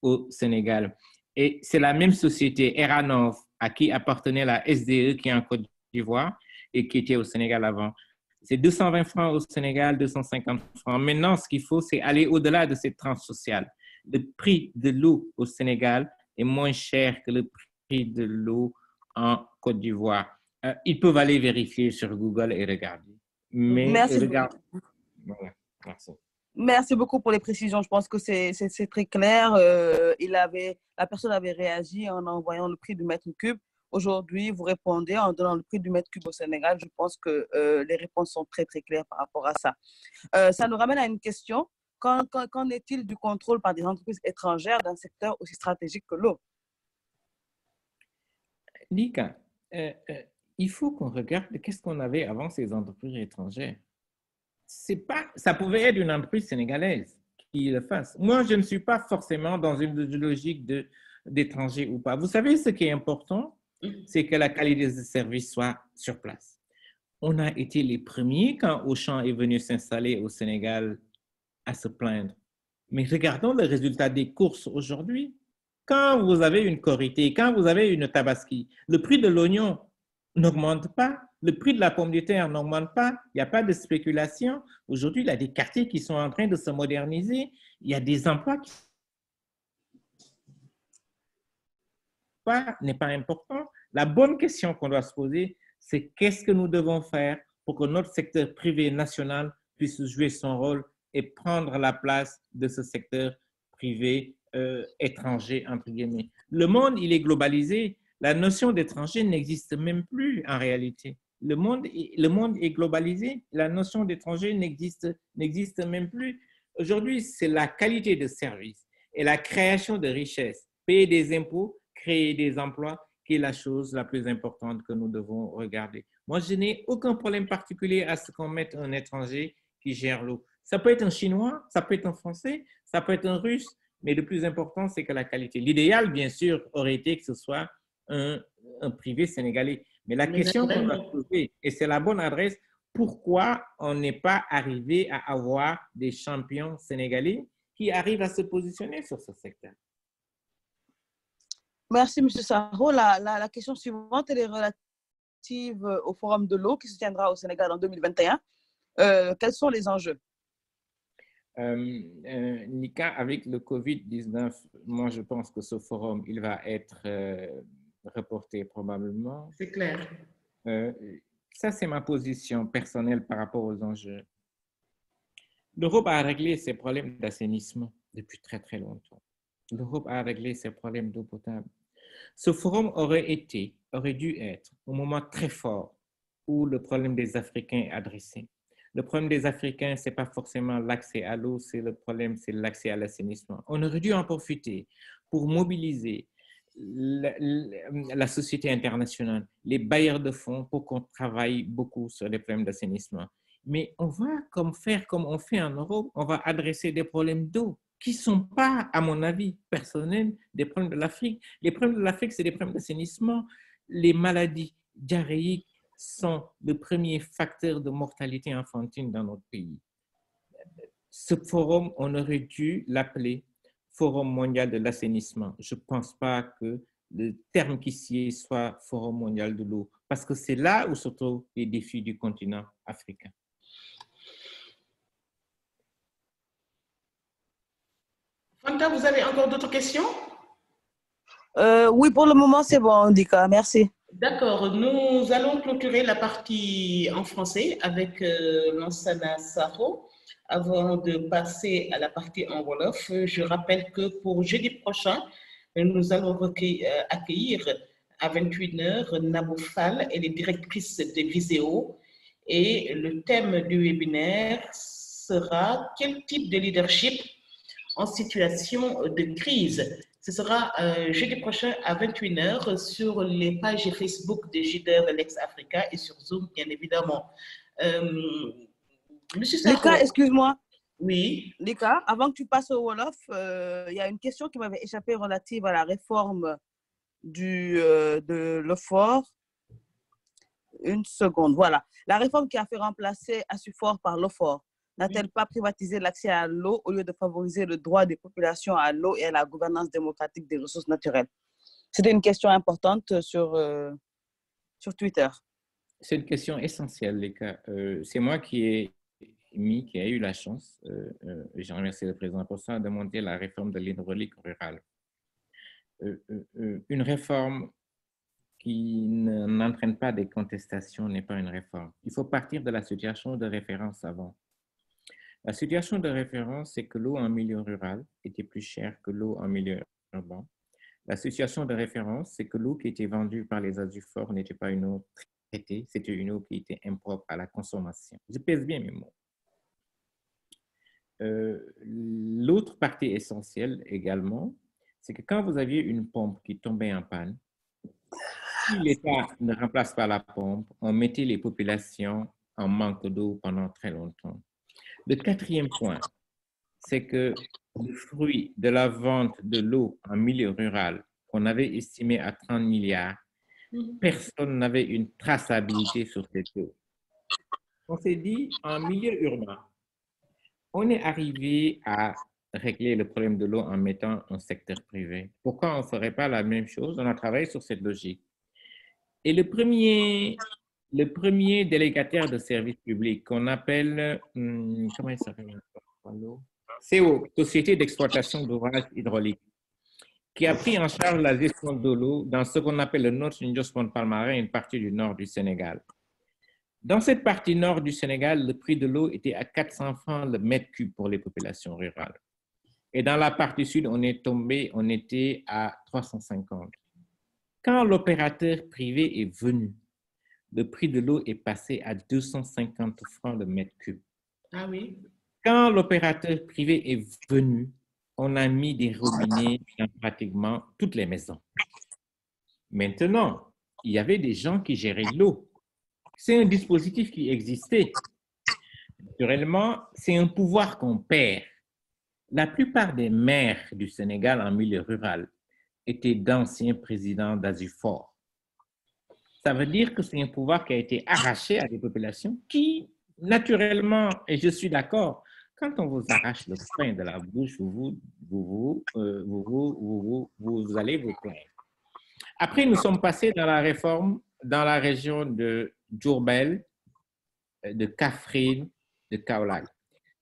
au Sénégal. Et c'est la même société, Eranov, à qui appartenait la SDE qui est en Côte d'Ivoire et qui était au Sénégal avant. C'est 220 francs au Sénégal, 250 francs. Maintenant, ce qu'il faut, c'est aller au-delà de cette transsociale. Le prix de l'eau au Sénégal est moins cher que le prix de l'eau en Côte d'Ivoire. Ils peuvent aller vérifier sur Google et regarder. Mais merci. Voilà. Merci. Merci beaucoup pour les précisions. Je pense que c'est très clair. La personne avait réagi en envoyant le prix du mètre cube. Aujourd'hui, vous répondez en donnant le prix du mètre cube au Sénégal. Je pense que les réponses sont très, très claires par rapport à ça. Ça nous ramène à une question. Qu'en est-il du contrôle par des entreprises étrangères d'un secteur aussi stratégique que l'eau? Lika, il faut qu'on regarde qu'est-ce qu'on avait avant ces entreprises étrangères. Ça pouvait être une entreprise sénégalaise qui le fasse. Moi, je ne suis pas forcément dans une logique d'étranger ou pas. Vous savez, ce qui est important, c'est que la qualité de service soit sur place. On a été les premiers quand Auchan est venu s'installer au Sénégal à se plaindre. Mais regardons le résultat des courses aujourd'hui. Quand vous avez une Korité, quand vous avez une Tabaski, le prix de l'oignon n'augmente pas, le prix de la pomme de terre n'augmente pas, il n'y a pas de spéculation. Aujourd'hui, il y a des quartiers qui sont en train de se moderniser, il y a des emplois qui pas important. La bonne question qu'on doit se poser, c'est qu'est-ce que nous devons faire pour que notre secteur privé national puisse jouer son rôle et prendre la place de ce secteur privé étranger, entre guillemets. Le monde, il est globalisé. La notion d'étranger n'existe même plus en réalité. Le monde est globalisé. La notion d'étranger n'existe même plus. Aujourd'hui, c'est la qualité de service et la création de richesses, payer des impôts, créer des emplois, qui est la chose la plus importante que nous devons regarder. Moi, je n'ai aucun problème particulier à ce qu'on mette un étranger qui gère l'eau. Ça peut être un Chinois, ça peut être un Français, ça peut être un Russe, mais le plus important, c'est que la qualité. L'idéal, bien sûr, aurait été que ce soit un privé sénégalais. Mais la question qu'on doit se poser, et c'est la bonne adresse, pourquoi on n'est pas arrivé à avoir des champions sénégalais qui arrivent à se positionner sur ce secteur? Merci, M. Sarro. La question suivante, elle est relative au Forum de l'eau qui se tiendra au Sénégal en 2021. Quels sont les enjeux? Nika, avec le COVID-19, moi, je pense que ce forum, il va être reporté probablement. C'est clair. Ça, c'est ma position personnelle par rapport aux enjeux. L'Europe a réglé ses problèmes d'assainissement depuis très, très longtemps. L'Europe a réglé ses problèmes d'eau potable. Ce forum aurait dû être un moment très fort où le problème des Africains est adressé. Le problème des Africains, ce n'est pas forcément l'accès à l'eau, le problème, c'est l'accès à l'assainissement. On aurait dû en profiter pour mobiliser la société internationale, les bailleurs de fonds pour qu'on travaille beaucoup sur les problèmes d'assainissement. Mais on va faire comme on fait en Europe, on va adresser des problèmes d'eau qui ne sont pas, à mon avis personnel, des problèmes de l'Afrique. Les problèmes de l'Afrique, c'est des problèmes d'assainissement. Les maladies diarrhéiques sont le premier facteur de mortalité infantile dans notre pays. Ce forum, on aurait dû l'appeler Forum mondial de l'assainissement. Je ne pense pas que le terme qui sied soit Forum mondial de l'eau, parce que c'est là où se trouvent les défis du continent africain. Fanta, vous avez encore d'autres questions? Oui, pour le moment, c'est bon, Dika. Merci. D'accord. Nous allons clôturer la partie en français avec Lansana Sarro. Avant de passer à la partie en Wolof, je rappelle que pour jeudi prochain, nous allons accueillir à 21h Nabou Fall, elle est directrice de Viséo, et le thème du webinaire sera « Quel type de leadership en situation de crise ?» Ce sera jeudi prochain à 21h sur les pages Facebook de JIDER Lex Africa et sur Zoom, bien évidemment. Monsieur Sarro. Lika, excuse-moi. Oui. Lika, avant que tu passes au Wolof, il y a une question qui m'avait échappé relative à la réforme de l'OFOR. Une seconde, voilà. La réforme qui a fait remplacer Assufor par l'OFOR n'a-t-elle pas privatisé l'accès à l'eau au lieu de favoriser le droit des populations à l'eau et à la gouvernance démocratique des ressources naturelles? C'était une question importante sur Twitter. C'est une question essentielle, Lika. C'est moi qui ai eu la chance, je remercie le président pour ça, de monter la réforme de l'hydraulique rurale. Une réforme qui n'entraîne pas des contestations n'est pas une réforme. Il faut partir de la situation de référence avant. La situation de référence, c'est que l'eau en milieu rural était plus chère que l'eau en milieu urbain. La situation de référence, c'est que l'eau qui était vendue par les Assufor n'était pas une eau traitée, c'était une eau qui était impropre à la consommation. Je pèse bien mes mots. L'autre partie essentielle également, c'est que quand vous aviez une pompe qui tombait en panne, si l'État ne remplace pas la pompe, on mettait les populations en manque d'eau pendant très longtemps. Le quatrième point, c'est que le fruit de la vente de l'eau en milieu rural, qu'on avait estimé à 30 milliards, personne n'avait une traçabilité sur cette eau. On s'est dit, en milieu urbain, on est arrivé à régler le problème de l'eau en mettant un secteur privé. Pourquoi on ne ferait pas la même chose? On a travaillé sur cette logique. Et le premier délégataire de service public qu'on appelle, comment il s'appelle? CO, Société d'exploitation d'ouvrages hydrauliques. qui a pris en charge la gestion de l'eau dans ce qu'on appelle le North Indus Palmarin, une partie du nord du Sénégal. Dans cette partie nord du Sénégal, le prix de l'eau était à 400 francs le mètre cube pour les populations rurales. Et dans la partie sud, on était à 350. Quand l'opérateur privé est venu, le prix de l'eau est passé à 250 francs le mètre cube. Ah oui. Quand l'opérateur privé est venu, on a mis des robinets dans pratiquement toutes les maisons. Maintenant, il y avait des gens qui géraient l'eau. C'est un dispositif qui existait. Naturellement, c'est un pouvoir qu'on perd. La plupart des maires du Sénégal en milieu rural étaient d'anciens présidents d'Azufor. Ça veut dire que c'est un pouvoir qui a été arraché à des populations qui, naturellement, et je suis d'accord, quand on vous arrache le pain de la bouche, vous allez vous plaindre. Après, nous sommes passés dans la réforme dans la région de Diourbel, de Kaffrine, de Kaolack.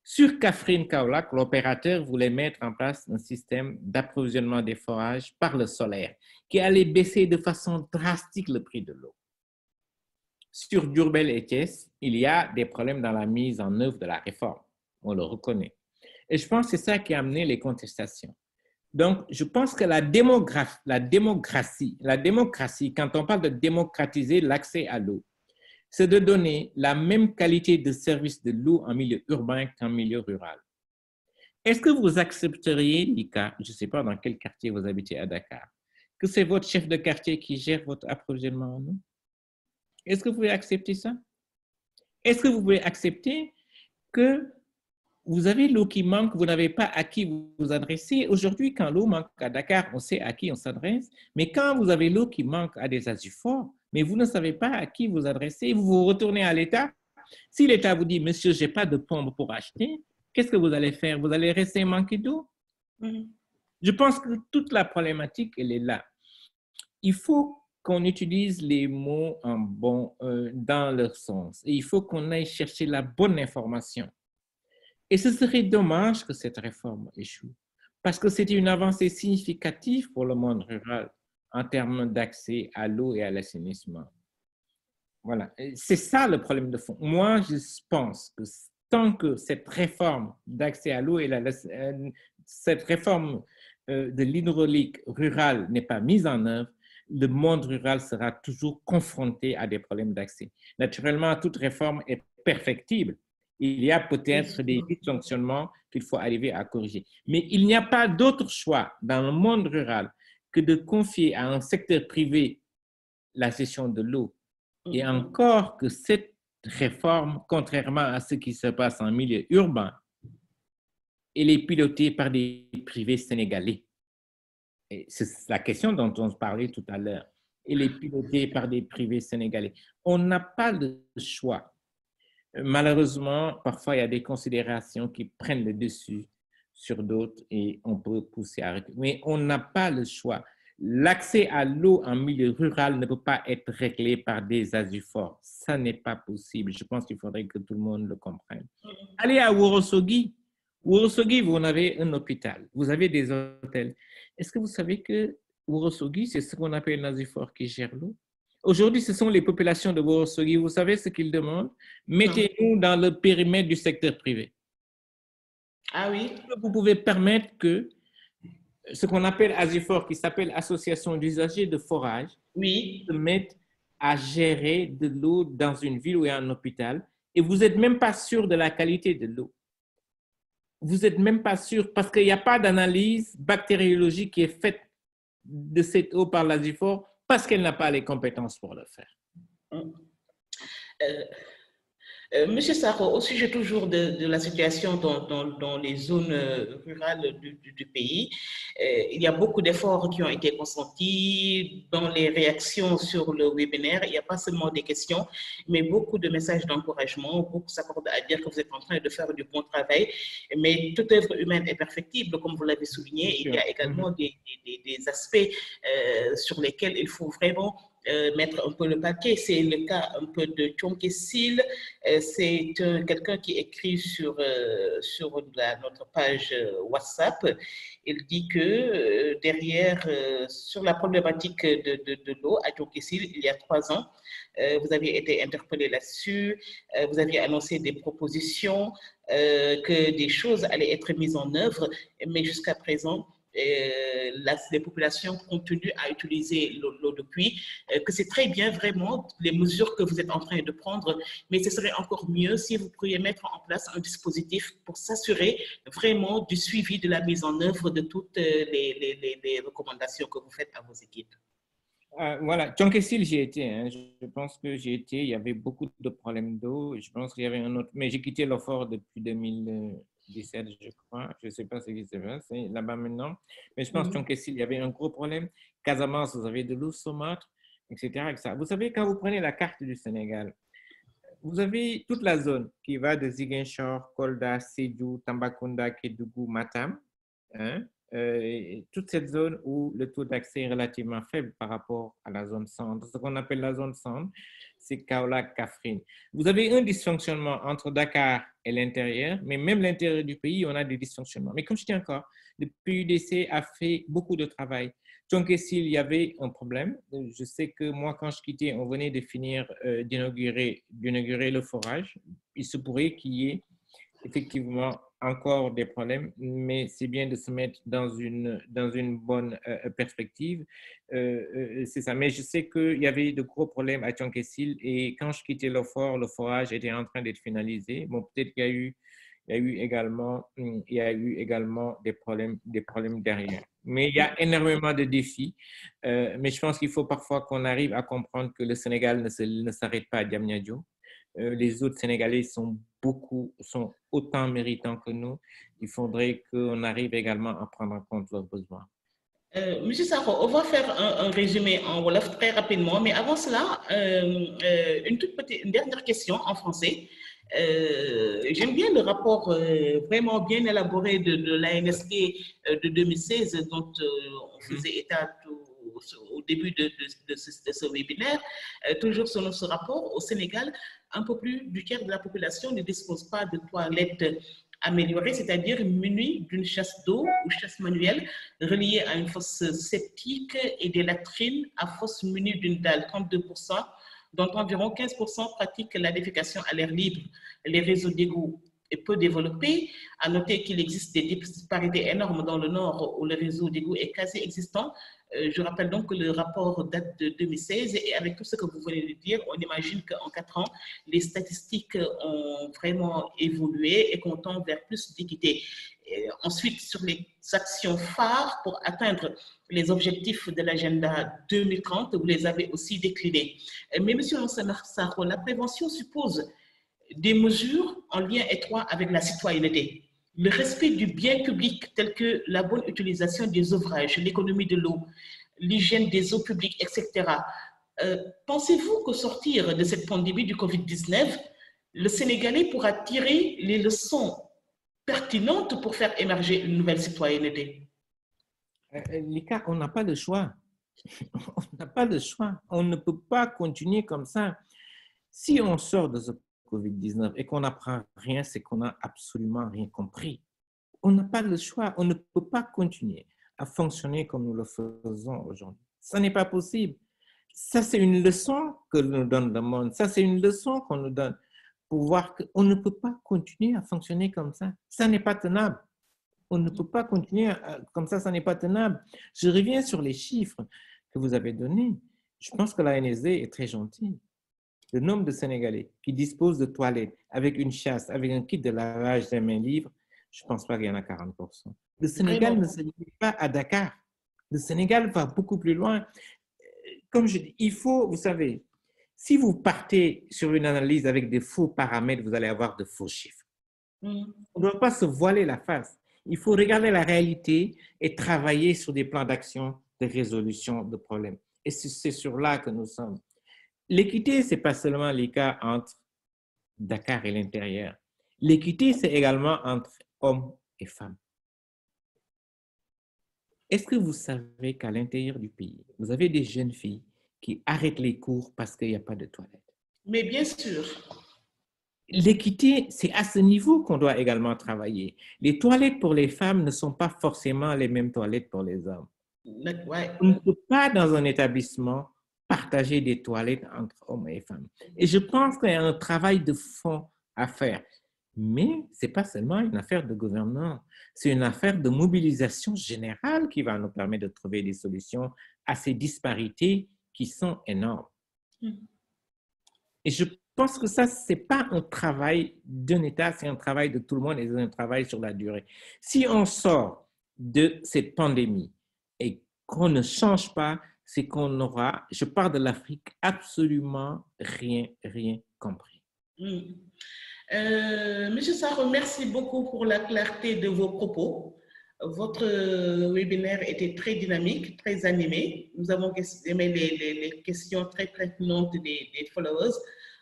Sur Kaffrine-Kaolack, l'opérateur voulait mettre en place un système d'approvisionnement des forages par le solaire qui allait baisser de façon drastique le prix de l'eau. Sur Diourbel et Thiès, il y a des problèmes dans la mise en œuvre de la réforme. On le reconnaît. Et je pense que c'est ça qui a amené les contestations. Donc, je pense que la démocratie, quand on parle de démocratiser l'accès à l'eau, c'est de donner la même qualité de service de l'eau en milieu urbain qu'en milieu rural. Est-ce que vous accepteriez, Lika, je ne sais pas dans quel quartier vous habitez à Dakar, que c'est votre chef de quartier qui gère votre approvisionnement en eau? Est-ce que vous pouvez accepter ça? Est-ce que vous pouvez accepter que vous avez l'eau qui manque, vous n'avez pas à qui vous vous adressez? Aujourd'hui, quand l'eau manque à Dakar, on sait à qui on s'adresse, mais quand vous avez l'eau qui manque à des Azufor, mais vous ne savez pas à qui vous adressez, vous vous retournez à l'État. Si l'État vous dit, monsieur, je n'ai pas de pompe pour acheter, qu'est-ce que vous allez faire? Vous allez rester manquer d'eau? Je pense que toute la problématique, elle est là. Il faut qu'on utilise les mots dans leur sens. Et il faut qu'on aille chercher la bonne information. Et ce serait dommage que cette réforme échoue, parce que c'était une avancée significative pour le monde rural en termes d'accès à l'eau et à l'assainissement. Voilà, c'est ça le problème de fond. Moi, je pense que tant que cette réforme d'accès à l'eau et cette réforme de l'hydraulique rurale n'est pas mise en œuvre, le monde rural sera toujours confronté à des problèmes d'accès. Naturellement, toute réforme est perfectible. Il y a peut-être des dysfonctionnements qu'il faut arriver à corriger. Mais il n'y a pas d'autre choix dans le monde rural que de confier à un secteur privé la gestion de l'eau. Et encore que cette réforme, contrairement à ce qui se passe en milieu urbain, elle est pilotée par des privés sénégalais. C'est la question dont on parlait tout à l'heure. Elle est pilotée par des privés sénégalais. On n'a pas de choix. Malheureusement, parfois, il y a des considérations qui prennent le dessus sur d'autres et on peut pousser à arrêter. Mais on n'a pas le choix. L'accès à l'eau en milieu rural ne peut pas être réglé par des Azufor. Ça n'est pas possible. Je pense qu'il faudrait que tout le monde le comprenne. Allez à Ourossogui. Ourossogui, vous en avez un hôpital. Vous avez des hôtels. Est-ce que vous savez que Ourossogui, c'est ce qu'on appelle un Azufor qui gère l'eau? Aujourd'hui, ce sont les populations de Ourossogui. Vous savez ce qu'ils demandent? Mettez-nous dans le périmètre du secteur privé. Ah oui? Vous pouvez permettre que ce qu'on appelle Azufor, qui s'appelle Association d'usagers de forage, se mette à gérer de l'eau dans une ville ou un hôpital, et vous n'êtes même pas sûr de la qualité de l'eau. Vous n'êtes même pas sûr, parce qu'il n'y a pas d'analyse bactériologique qui est faite de cette eau par l'Azufor, parce qu'elle n'a pas les compétences pour le faire. Monsieur Sakho, au sujet toujours de la situation dans les zones rurales du pays, il y a beaucoup d'efforts qui ont été consentis dans les réactions sur le webinaire. Il n'y a pas seulement des questions, mais beaucoup de messages d'encouragement. Beaucoup s'accordent à dire que vous êtes en train de faire du bon travail. Mais toute œuvre humaine est perfectible, comme vous l'avez souligné. Il y a également des aspects sur lesquels il faut vraiment mettre un peu le paquet. C'est le cas un peu de Thionke Sil. C'est quelqu'un qui écrit sur notre page WhatsApp. Il dit que derrière, sur la problématique de l'eau à Thionke Sil, il y a 3 ans, vous aviez été interpellé là-dessus, vous aviez annoncé des propositions, que des choses allaient être mises en œuvre, mais jusqu'à présent, les populations continuent à utiliser l'eau de pluie, que c'est très bien vraiment les mesures que vous êtes en train de prendre, mais ce serait encore mieux si vous pourriez mettre en place un dispositif pour s'assurer vraiment du suivi de la mise en œuvre de toutes les recommandations que vous faites à vos équipes. Voilà, Thionke Sil, j'y étais. Hein. Je pense que j'y étais. Il y avait beaucoup de problèmes d'eau. Je pense qu'il y avait un autre. Mais j'ai quitté l'OFOR depuis 2017, je crois. Je ne sais pas ce qui se passe là-bas maintenant. Mais je pense que Thionke Sil, il y avait un gros problème. Casamance, vous avez de l'eau saumâtre, etc., etc. Vous savez, quand vous prenez la carte du Sénégal, vous avez toute la zone qui va de Ziguinchor, Kolda, Sédhiou, Tambacounda, Kédougou, Matam. Hein? Toute cette zone où le taux d'accès est relativement faible par rapport à la zone centre. Ce qu'on appelle la zone centre, c'est Kaolack, Kaffrine. Vous avez un dysfonctionnement entre Dakar et l'intérieur, mais même l'intérieur du pays, on a des dysfonctionnements. Mais comme je dis encore, le PUDC a fait beaucoup de travail. Thionke Sil, il y avait un problème. Je sais que moi, quand je quittais, on venait de finir d'inaugurer le forage. Il se pourrait qu'il y ait effectivement encore des problèmes, mais c'est bien de se mettre dans une bonne perspective. C'est ça. Mais je sais qu'il y avait de gros problèmes à Thionke Sil et quand je quittais le forage était en train d'être finalisé. Bon, peut-être qu'il y a eu également des problèmes derrière. Mais il y a énormément de défis. Mais je pense qu'il faut parfois qu'on arrive à comprendre que le Sénégal ne s'arrête pas à Diamniadio. Les autres Sénégalais sont autant méritants que nous. Il faudrait qu'on arrive également à prendre en compte leurs besoins. Monsieur Sakho, on va faire un résumé en Wolof très rapidement, mais avant cela, une dernière question en français. J'aime bien le rapport vraiment bien élaboré de l'ANSD de 2016 dont on faisait état au début de ce webinaire. Toujours selon ce rapport, au Sénégal, un peu plus du tiers de la population ne dispose pas de toilettes améliorées, c'est-à-dire munies d'une chasse d'eau ou chasse manuelle reliée à une fosse septique et des latrines à fosse munies d'une dalle, 32%, dont environ 15% pratiquent la défécation à l'air libre. Les réseaux d'égouts est peu développé. À noter qu'il existe des disparités énormes dans le nord où le réseau d'égouts est quasi existant. Je rappelle donc que le rapport date de 2016 et avec tout ce que vous venez de dire, on imagine qu'en 4 ans, les statistiques ont vraiment évolué et qu'on tend vers plus d'équité. Ensuite, sur les actions phares pour atteindre les objectifs de l'agenda 2030, vous les avez aussi déclinés. Mais monsieur Sakho, la prévention suppose des mesures en lien étroit avec la citoyenneté. Le respect du bien public tel que la bonne utilisation des ouvrages, l'économie de l'eau, l'hygiène des eaux publiques, etc. Pensez-vous qu'au sortir de cette pandémie du Covid-19, le Sénégalais pourra tirer les leçons pertinentes pour faire émerger une nouvelle citoyenneté? Lika, on n'a pas de choix. On n'a pas de choix. On ne peut pas continuer comme ça. Si on sort de ce Covid-19 et qu'on n'apprend rien, c'est qu'on n'a absolument rien compris. On n'a pas le choix. On ne peut pas continuer à fonctionner comme nous le faisons aujourd'hui. Ça n'est pas possible. Ça, c'est une leçon que nous donne le monde. Ça, c'est une leçon qu'on nous donne pour voir qu'on ne peut pas continuer à fonctionner comme ça. Ça n'est pas tenable. On ne peut pas continuer comme ça, ça n'est pas tenable. Je reviens sur les chiffres que vous avez donnés. Je pense que l'ANSD est très gentille. Le nombre de Sénégalais qui disposent de toilettes avec une chasse, avec un kit de lavage des mains libres, je ne pense pas qu'il y en a 40%. Le Sénégal ne se limite pas à Dakar. Le Sénégal va beaucoup plus loin. Comme je dis, il faut, vous savez, si vous partez sur une analyse avec des faux paramètres, vous allez avoir de faux chiffres. On ne doit pas se voiler la face. Il faut regarder la réalité et travailler sur des plans d'action de résolution de problèmes. Et c'est sur là que nous sommes. L'équité, ce n'est pas seulement les cas entre Dakar et l'intérieur. L'équité, c'est également entre hommes et femmes. Est-ce que vous savez qu'à l'intérieur du pays, vous avez des jeunes filles qui arrêtent les cours parce qu'il n'y a pas de toilettes. Mais bien sûr. L'équité, c'est à ce niveau qu'on doit également travailler. Les toilettes pour les femmes ne sont pas forcément les mêmes toilettes pour les hommes. Ouais. On ne peut pas, dans un établissement, partager des toilettes entre hommes et femmes. Et je pense qu'il y a un travail de fond à faire. Mais ce n'est pas seulement une affaire de gouvernement, c'est une affaire de mobilisation générale qui va nous permettre de trouver des solutions à ces disparités qui sont énormes. Et je pense que ça, ce n'est pas un travail d'un État, c'est un travail de tout le monde et c'est un travail sur la durée. Si on sort de cette pandémie et qu'on ne change pas, c'est qu'on aura, je parle de l'Afrique, absolument rien compris. Monsieur Sarr, merci beaucoup pour la clarté de vos propos. Votre webinaire était très dynamique, très animé. Nous avons aimé les questions très pertinentes des followers.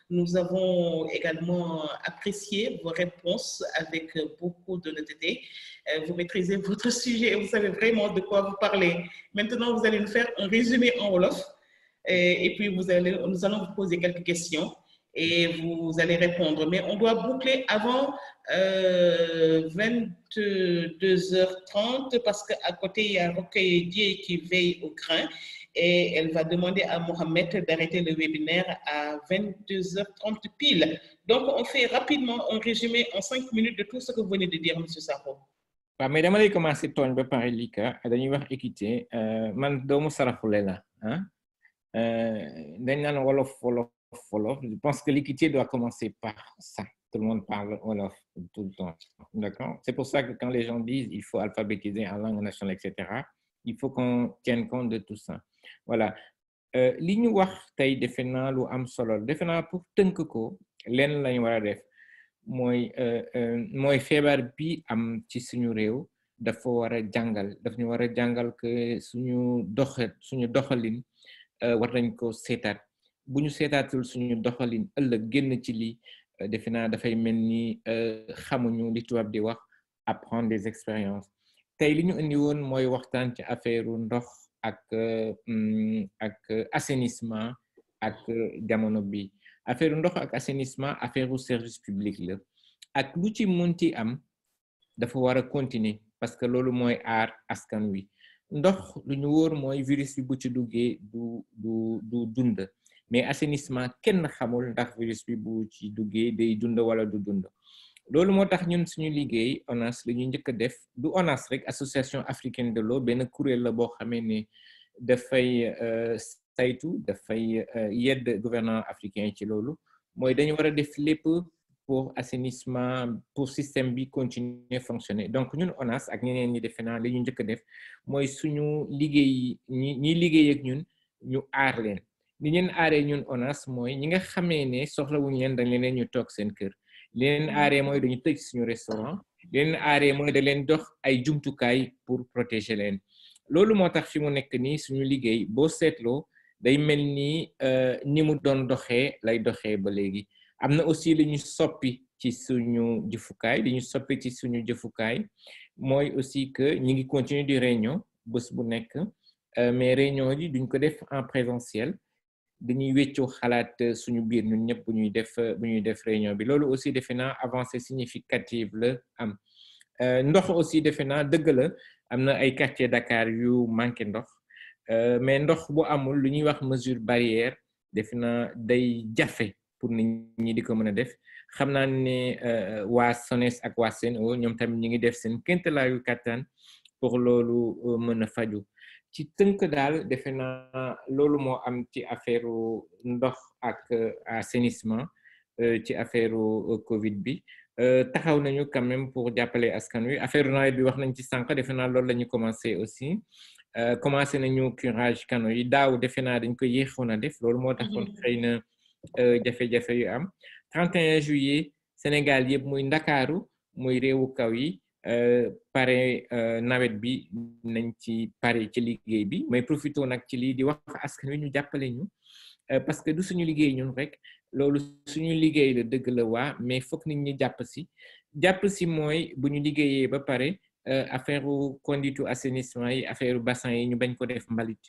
Nous avons également apprécié vos réponses avec beaucoup d'honnêteté. Vous maîtrisez votre sujet et vous savez vraiment de quoi vous parlez. Maintenant, vous allez nous faire un résumé en Wolof et puis nous allons vous poser quelques questions et vous allez répondre. Mais on doit boucler avant 22h30 parce qu'à côté, il y a Rokhaya Dieye qui veille au grain. Et elle va demander à Mohamed d'arrêter le webinaire à 22h30 pile. Donc, on fait rapidement un résumé en 5 minutes de tout ce que vous venez de dire, M. Sakho. Mais dama lay commencer tooñ ba pare Lika dañuy wax équité man doomu Saraxule la dañ naan wolof. Je pense que l'équité doit commencer par ça. Tout le monde parle wolof tout le temps, d'accord? C'est pour ça que quand les gens disent il faut alphabétiser en langue nationale, etc., il faut qu'on tienne compte de tout ça. Voilà. Li ñu wax tey defe naa lu am solo defe naa pour tënk ko lenn lañu war a def mooy feebar bi am ci suñu réew dafa war a jàngal daf ñu war a jàngal que suñu doxalin war nañ ko seetaat bu ñu seetaatul suñu doxalin ëllëg génn ci lii defe naa dafay mel ni xamuñu li tubaab di wax apprendre des expériences tey li ñu indi woon mooy waxtaan ci affaire ndox ak assainissement ak jamono bi affaire ndox ak assainissement affaire service public la ak lu ci mënti am dafa war a continuer parce que loolu mooy aar askan wi ndox lu ñu wóor mooy virus bi bu ci duggee du dund mais assainissement kenn xamul ndax virus bi bu ci duggee day dund wala du dund loolu moo tax ñun suñu liggéey ONAS la ñuy njëkk a def du ONAS rek association africaine de l'eau benn kuréel la boo xamee ne dafay saytu dafay yedd gouvernement africain ci loolu mooy dañu war a def lépp pour assainissement pour système bi continuer fonctionner donc ñun ONAS ak ñeneen ñi defe naa li ñu njëkk a def mooy suñu liggéey ñi liggéey ak ñun ñu aar leen li ñeen aaree ñun ONAS mooy ñi nga xamee ne soxlawuñu leen dañ leen ñu toog seen kër leen aaree mooy dañu tëj suñu restaurant leen aaree mooy da leen dox ay jumtukaay pour protéger leen loolu moo tax fi mu nekk nii suñu liggéey boo seetloo day mel ni mu doon doxee lay doxee ba léegi am na aussi li ñu soppi ci suñu jëfukaay mooy aussi que ñi ngi continuer di réunion bés bu nekk mais réunion yi duñ ko def en présentiel dañuy wéccoo xalaat suñu biir ñun ñëpp bu ñuy def réunion bi loolu aussi defe naa avancée significative la am ndox aussi defe naa dëgg la am na ay quartier Dakar yu manqué ndox mais ndox bu amul lu ñuy wax mesure barrière defe naa day jafe pour nit ñi di ko mën a def xam naa ne waa SONES ak waa SEN'EAU ñoom tamit ñi ngi def seen kéemtalaayu kattan pour loolu mën a faju ci tënk daal defe naa loolu moo am ci affaire ndox ak assainissement ci affaire Covid bi taxaw nañu quand même pour jàppale askan wi affaire nawet bi wax nañ ci sànq defe naa loolu la ñu commencé aussi commencé nañu curage canaux yi daaw defe naa dañ ko yéexoon a def loolu moo taxoon xëy na jafe-jafe yu am 31 juillet Sénégal yëpp muy Ndakaaru muy réewu kaw yi pare nawet bi nañ ci pare ci liggéey bi mais profité nag ci lii di wax askan wi ñu jàppale ñu parce que du suñu liggéey ñun rek loolu suñu liggéey la dëgg la waa mais foog nit ñi jàpp si mooy bu ñu liggéeyee ba pare affaire conduite assainissement yi affaire bassin yi ñu bañ ko def mbalit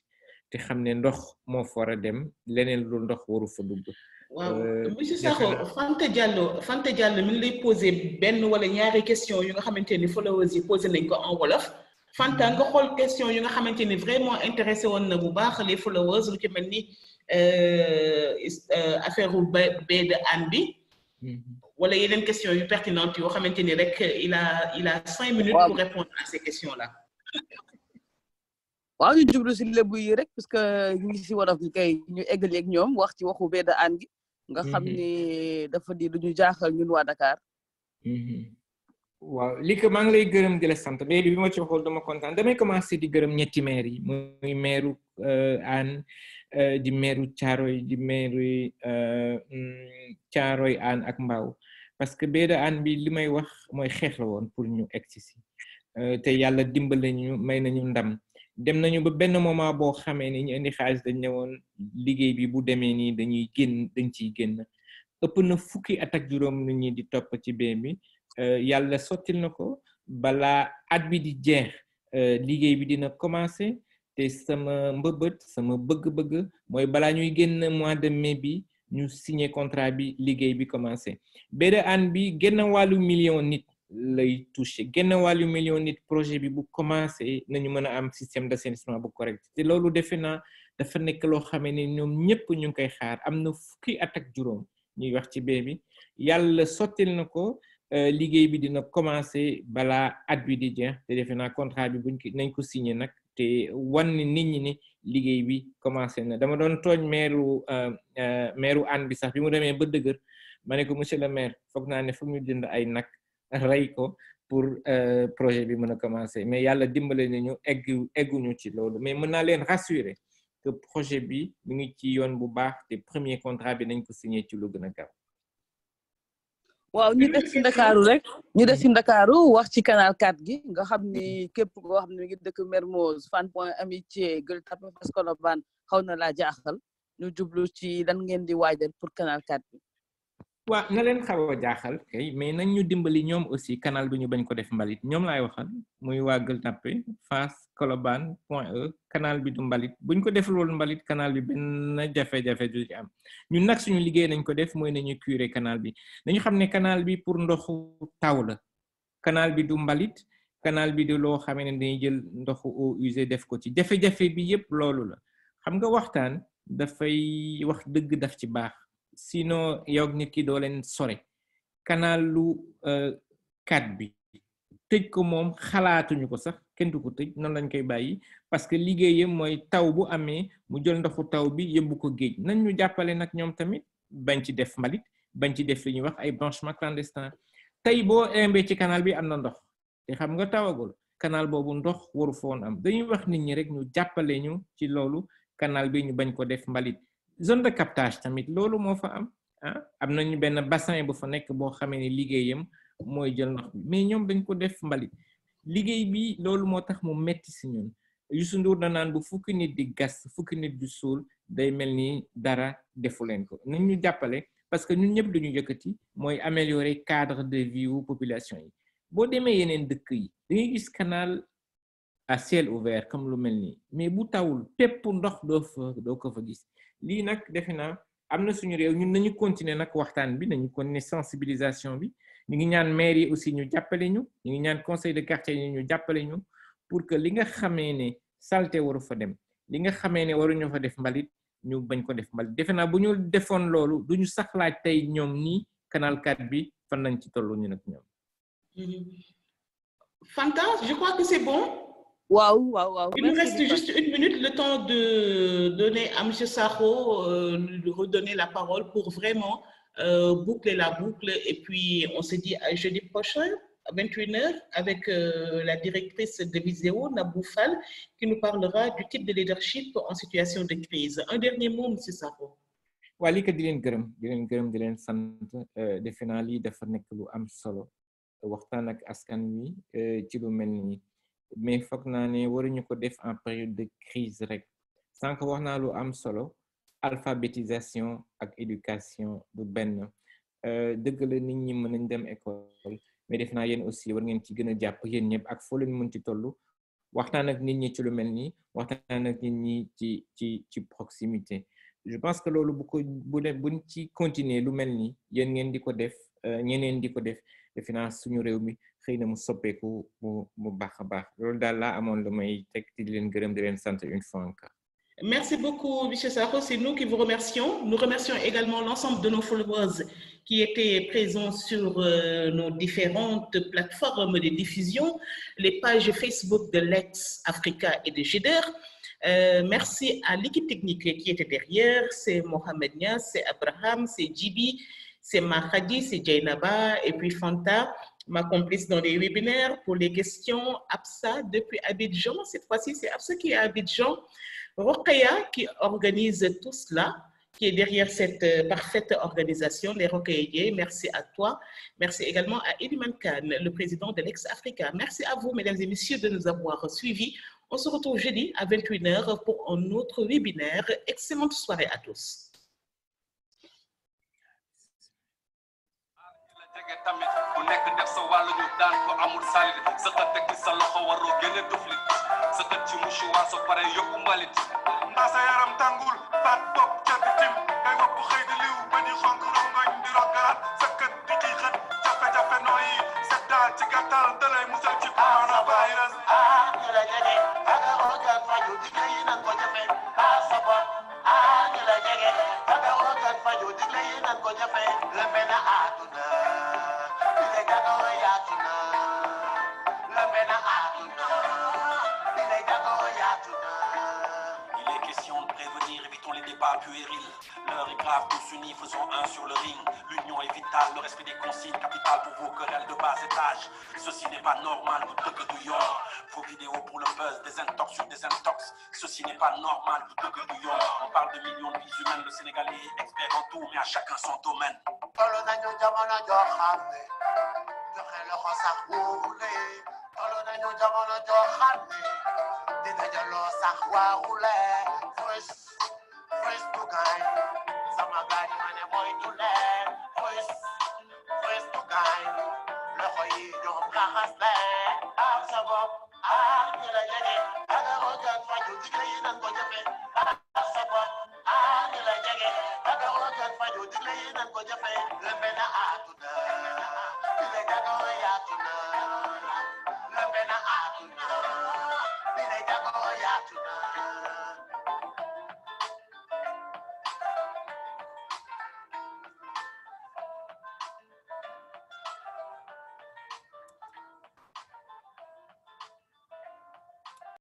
te xam ne ndox moo fa war a dem leneen lu ndox waru fa dugg. waaw monsieur Sakho Fanta Diallo mi ngi lay posé benn wala ñaari question yu nga xamante ni followers yi posé nañ ko en wolof. Fanta nga xool question yu nga xamante ni vraiment intéressé woon na bu baax les followers lu ci mel ni affaire baie de Hann bi. wala yeneen question yu pertinentes yoo xamante ni rek il a 5 minutes pour répondre à ces questions là. waaw ñu jublu si lébu yi rek parce que ñu ngi si wolof gi kay ñu eggali ak ñoom wax ci waxu baie de Hann gi nga xam ni dafa di lu ñu jaaxal ñun waa Dakar. waaw li ko maa ngi lay gërëm di la sant léegi bi ma ci waxul dama kontaan damay commencé di gërëm ñetti maire yi muy maire Hann di maire Thiaroye di maire Thiaroye Hann ak Mbao parce que baie de Hann bi li may wax mooy xeex la woon pour ñu egsi si te yàlla dimbale ñu may nañu ndam. dem nañu ba benn moment boo xamee ni ñu indi xaalis dañ ne woon liggéey bi bu demee nii dañ ciy génn ëpp na fukki at ak juróom nit ñi di topp ci bee bi yàlla sottil na ko balaa at bi di jeex liggéey bi dina commencé te sama mbëbët sama bëgg-bëgg mooy balaa ñuy génn mois de mai bi ñu signé contrat bi liggéey bi commencé baie de Hann bi génn wàllu million nit lay touché génn wàllu million nit projet bi bu commencé nañu mën a am système d'assainissement bu correct te loolu defe naa dafa nekk loo xamee ne ñoom ñëpp ñu ngi koy xaar am na fukki at ak juróom ñuy wax ci bee bi yàlla sottil na ko liggéey bi dina commencé balaa at bi di jeex te defe naa contrat bi nañ ko signé nag te wan ni nit ñi ni liggéey bi commencé na dama doon tooñ maire Hann bi sax bi mu demee ba dëgër ma ne ko monsieur le maire foog naa ne foog ñu jënd ay nag rey ko pour projet bi mën a commencer mais yàlla dimbale nañu egguñu ci loolu mais mën naa leen rassurer que projet bi mu ngi ci yoon bu baax te premier contrat bi nañ ko signé ci lu gën a gaaw. waaw ñu des ci Ndakaaru rek ñu des ci Ndakaaru wax ci canal 4 gi nga xam ni képp koo xam ne mi ngi dëkk Mermoz Fann Point Amitié Gueule Tapée Fass Colobane xaw na laa jaaxal ñu jublu ci lan ngeen di waajal pour canal 4 bi. waaw na leen xaw a jaaxal kay mais nañ ñu dimbali ñoom aussi canal bi ñu bañ ko def mbalit ñoom laay waxal muy waa Gueule Tapée Fass Colobane Point E canal bi du mbalit buñ ko def loolu mbalit canal bi benn jafe-jafe du ci am ñun nag suñu liggéey nañ ko def mooy nañu curer canal bi dañu xam ne canal bi pour ndoxu taw la canal bi du mbalit canal bi du loo xamee ne dañuy jël ndoxu eau usée def ko ci jafe-jafe bi yépp loolu la xam nga waxtaan dafay wax dëgg daf ci baax sinon yow nit ki doo leen sore canal lu 4 bi tëj ko moom xalaatuñu ko sax kenn du ko tëj noonu lañ koy bàyyi parce que liggéeyam mooy taw bu amee mu jël ndoxu taw bi yóbbu ko géej nañ ñu jàppale nag ñoom tamit bañ ci def mbalit bañ ci def li ñuy wax ay branchement clandestin tey boo imbee ci canal bi am na ndox te xam nga tawagul canal boobu ndox waru foon am dañuy wax nit ñi rek ñu jàppale ñu ci loolu canal bi ñu bañ ko def mbalit zone de captage tamit loolu moo fa am am nañu benn bassin bu fa nekk boo xamee ne liggéeyam mooy jël ndox bi mais ñoom dañ ko def mbalit liggéey bi loolu moo tax mu metti si ñun Youssou Ndour da naan bu fukki nit di gas fukki nit di suul day mel ni dara defu leen ko nañ ñu jàppale parce que ñun ñëpp duñu yëkkati mooy améliorer cadre de vie wu population yi boo demee yeneen dëkk yi dangay gis canal à ciel ouvert comme lu mel nii mais bu tawul pépp ndox doo ko fa gis lii nag defe naa am na suñu réew ñun nañu continuer nag waxtaan bi nañu continuer sensibilisation bi ñu ngi ñaan maire yi aussi ñu jàppale ñu ngi ñaan conseil de quartier yi ñu jàppale ñu pour que li nga xamee ne saleté waru fa dem li nga xamee ne waruñu fa def mbalit ñu bañ ko def mbalit defe naa bu ñu defoon loolu duñu sax laaj tey ñoom nii canal 4 bi fan lañ ci tollu ñu nag ñoom. Fanta, je crois que c'est bon. Wow. Il nous reste juste une minute, le temps de donner à M. Sakho, de redonner la parole pour vraiment boucler la boucle. Et puis, on se dit à jeudi prochain, à 21h, avec la directrice de Viséo, Nabou Fall, qui nous parlera du type de leadership en situation de crise. Un dernier mot, M. Sakho. waa lii kat di leen gërëm di leen sant defe naa lii dafa nekk lu am solo waxtaan ak askan wi ci lu mel nii mais foog naa ne waruñu ko def en période de crise rek sànq wax naa lu am solo alphabétisation ak éducation du benn dëgg la nit ñi mën nañ dem école mais def naa yéen aussi war ngeen ci gën a jàpp yéen ñëpp ak foo leen mën ci tollu waxtaan ak nit ñi ci lu mel nii waxtaan ak nit ñi ci proximité je pense que loolu buñ ci continuer lu mel nii yéen ngeen di ko def ñeneen di ko def defe naa suñu réew mi xëy na mu soppeeku mu baax a baax loolu daal laa amoon lu may teg di leen gërëm di leen sant une fois encore. Merci beaucoup, M. Sakho. C'est nous qui vous remercions. Nous remercions également l'ensemble de nos followers qui étaient présents sur nos différentes plateformes de diffusion, les pages Facebook de Lex Africa et de GEDER. Merci à l'équipe technique qui était derrière. C'est Mohamed Nias, c'est Abraham, c'est Djibi, c'est Mahadi, c'est Jainaba et puis Fanta, ma complice dans les webinaires pour les questions. Absa depuis Abidjan. Cette fois-ci, c'est Absa qui est à Abidjan. Rokhaya qui organise tout cela, qui est derrière cette parfaite organisation, les Rokhayés, merci à toi. Merci également à Eliman Khan, le président de Lex Africa. Merci à vous, mesdames et messieurs, de nous avoir suivis. On se retrouve jeudi à 21h pour un autre webinaire. Excellente soirée à tous. sëkkat ci mouchoir soo pare yóbbu mbalit ndaa sa yaram tàngul baat bopp jabi tim ngay wopp xëy di liw ba ni xonk rongoñ di rogalaat sëkkat di xiixat jafe-jafe nooyi set daal ci gàttal dalay musal ci coronavirus ñu la jege aga organ faju digle yi nan ko jafe sa bopp ñu la jege aga organ faju digle yi nan ko jafe lëmbe na àdduna bi le jagoo yaatu na lëmbe na àdduna. Il est question de prévenir, évitons les débats puérils. L'heure est grave, tous unis, faisons un sur le ring. L'union est vitale, le respect des consignes, capital pour vos querelles de bas étage. Ceci n'est pas normal, vous dëgg du yoon. Vos vidéos pour le buzz, des intox sur des intox. Ceci n'est pas normal, vous dëgg du yoon. On parle de millions de vies humaines, le Sénégalais est expert en tout, mais à chacun son domaine. Tolo nañu jamono joo xam ne joxe loxo sax wóorule. Tolo nañu jamono joo xam ne dina jaloo sax waarule. First to gaay sama gaay ma ne moytu leen first to gaay loxo yi ñoom raxas leen aar sa bopp aar ñi la jege aga organ faju digle yi nan ko jëfe aar sa bopp aar ñi la jege aga organ faju digle yi nan ko jëfe lëmbe na àdduna bi le jagoo yaatu na